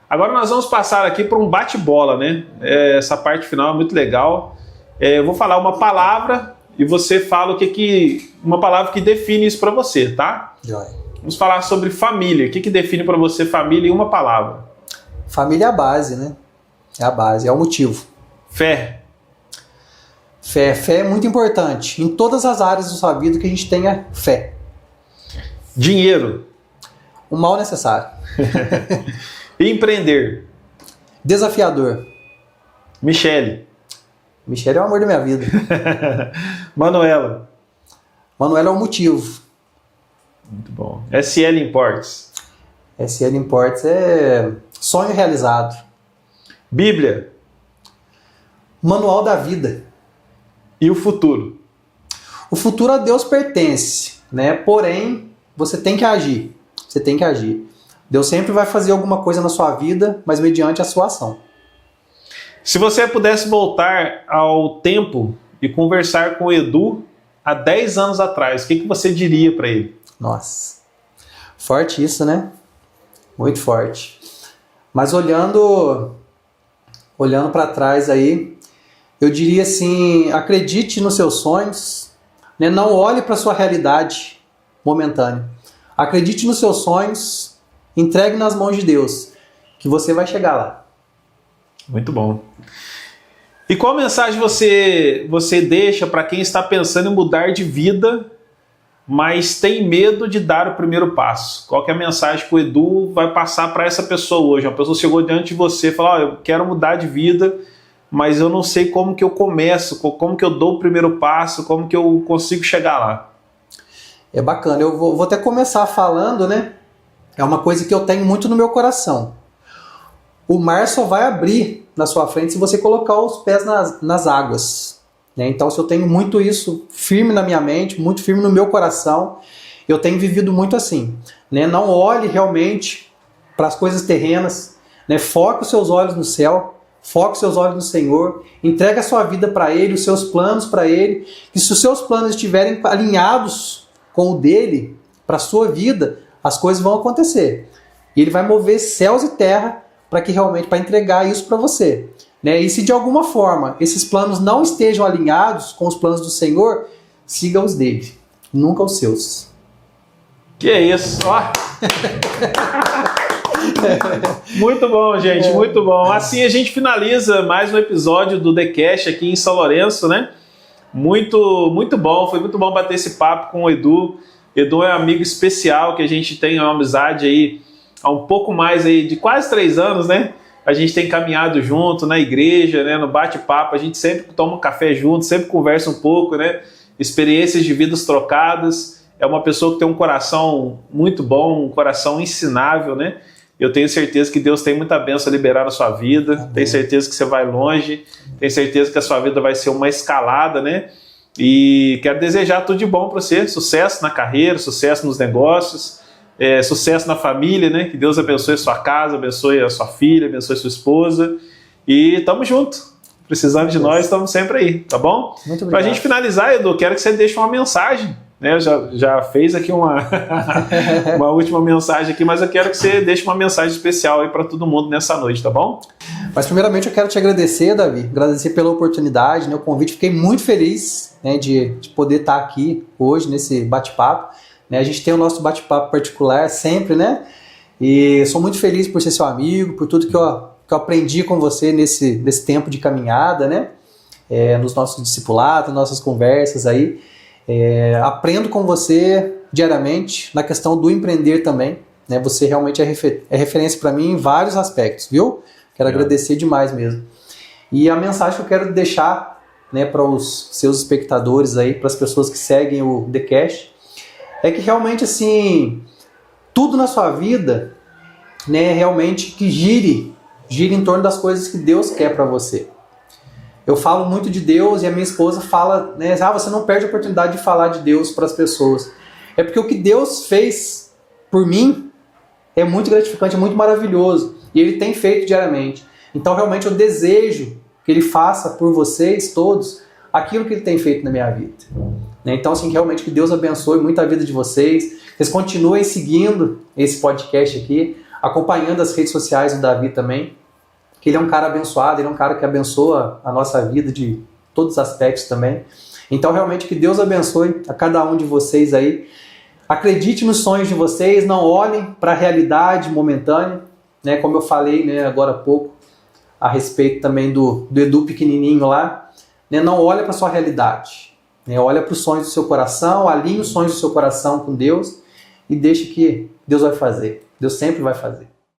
[SPEAKER 2] Agora nós vamos passar aqui para um bate-bola, né? Essa parte final é muito legal. Eu vou falar uma palavra e você fala uma palavra que define isso para você, tá?
[SPEAKER 1] Joia.
[SPEAKER 2] Vamos falar sobre família. O que define para você família em uma palavra?
[SPEAKER 1] Família é a base, né? É a base, é o motivo.
[SPEAKER 2] Fé.
[SPEAKER 1] Fé é muito importante. Em todas as áreas da sua vida que a gente tenha fé.
[SPEAKER 2] Dinheiro.
[SPEAKER 1] O mal necessário.
[SPEAKER 2] Empreender.
[SPEAKER 1] Desafiador.
[SPEAKER 2] Michele.
[SPEAKER 1] Michele é o amor da minha vida.
[SPEAKER 2] Manuela.
[SPEAKER 1] Manuela é o motivo.
[SPEAKER 2] Muito bom. SL Imports.
[SPEAKER 1] SL Imports é sonho realizado.
[SPEAKER 2] Bíblia.
[SPEAKER 1] Manual da vida.
[SPEAKER 2] E o futuro?
[SPEAKER 1] O futuro a Deus pertence, né? Porém, você tem que agir. Você tem que agir. Deus sempre vai fazer alguma coisa na sua vida, mas mediante a sua ação.
[SPEAKER 2] Se você pudesse voltar ao tempo e conversar com o Edu há 10 anos atrás, o que você diria para ele?
[SPEAKER 1] Nossa, forte isso, né? Muito forte. Mas olhando para trás aí, eu diria assim, acredite nos seus sonhos, né? Não olhe para a sua realidade momentânea. Acredite nos seus sonhos, entregue nas mãos de Deus, que você vai chegar lá.
[SPEAKER 2] Muito bom. E qual mensagem você deixa para quem está pensando em mudar de vida, mas tem medo de dar o primeiro passo? Qual que é a mensagem que o Edu vai passar para essa pessoa hoje? Uma pessoa chegou diante de você e falou, eu quero mudar de vida, mas eu não sei como que eu começo, como que eu dou o primeiro passo, como que eu consigo chegar lá.
[SPEAKER 1] É bacana, eu vou até começar falando, né? É uma coisa que eu tenho muito no meu coração. O mar só vai abrir na sua frente se você colocar os pés nas águas, né? Então, se eu tenho muito isso firme na minha mente, muito firme no meu coração, eu tenho vivido muito assim, né? Não olhe realmente para as coisas terrenas, né? Foque os seus olhos no céu, foque os seus olhos no Senhor, entregue a sua vida para Ele, os seus planos para Ele, e se os seus planos estiverem alinhados com o dele, para a sua vida, as coisas vão acontecer. E Ele vai mover céus e terra para entregar isso para você, né? E se de alguma forma esses planos não estejam alinhados com os planos do Senhor, siga os dele, nunca os seus.
[SPEAKER 2] Que é isso, ó. Muito bom, gente, muito bom. Assim a gente finaliza mais um episódio do The Cast aqui em São Lourenço, né? Muito bom, foi muito bom bater esse papo com o Edu. Edu é um amigo especial que a gente tem uma amizade aí há um pouco mais aí de quase 3 anos, né? A gente tem caminhado junto na igreja, né? No bate-papo, a gente sempre toma um café junto, sempre conversa um pouco, né? Experiências de vidas trocadas. É uma pessoa que tem um coração muito bom, um coração ensinável, né? Eu tenho certeza que Deus tem muita bênção a liberar na sua vida. Amém. Tenho certeza que você vai longe. Tenho certeza que a sua vida vai ser uma escalada, né? E quero desejar tudo de bom para você. Sucesso na carreira, sucesso nos negócios, sucesso na família, né? Que Deus abençoe a sua casa, abençoe a sua filha, abençoe a sua esposa. E tamo junto. Precisando de nós, estamos sempre aí, tá bom?
[SPEAKER 1] Muito obrigado.
[SPEAKER 2] Pra gente finalizar, Edu, quero que você deixe uma mensagem. Né, já fez aqui uma última mensagem aqui, mas eu quero que você deixe uma mensagem especial aí para todo mundo nessa noite, tá bom?
[SPEAKER 1] Mas primeiramente eu quero te agradecer, Davi, agradecer pela oportunidade, né, o convite, fiquei muito feliz, né, de poder estar aqui hoje nesse bate-papo, né, a gente tem o nosso bate-papo particular sempre, né, e sou muito feliz por ser seu amigo, por tudo que eu aprendi com você nesse tempo de caminhada, né, nos nossos discipulados, nossas conversas aí. Aprendo com você diariamente na questão do empreender também, né? Você realmente é referência para mim em vários aspectos, viu? Quero agradecer demais mesmo. E a mensagem que eu quero deixar né, para os seus espectadores aí, para as pessoas que seguem o TheCast, é que realmente assim, tudo na sua vida, né, realmente que gire em torno das coisas que Deus quer para você. Eu falo muito de Deus e a minha esposa fala, né, você não perde a oportunidade de falar de Deus para as pessoas. É porque o que Deus fez por mim é muito gratificante, é muito maravilhoso. E Ele tem feito diariamente. Então realmente eu desejo que Ele faça por vocês todos aquilo que Ele tem feito na minha vida. Então assim, realmente que Deus abençoe muito a vida de vocês. Vocês continuem seguindo esse podcast aqui, acompanhando as redes sociais do Davi também. Que ele é um cara abençoado, ele é um cara que abençoa a nossa vida de todos os aspectos também. Então realmente que Deus abençoe a cada um de vocês aí. Acredite nos sonhos de vocês, não olhem para a realidade momentânea, né? Como eu falei, né, agora há pouco, a respeito também do Edu pequenininho lá, né? Não olhe para a sua realidade, né? Olha para os sonhos do seu coração, alinhe os sonhos do seu coração com Deus e deixe que Deus vai fazer. Deus sempre vai fazer.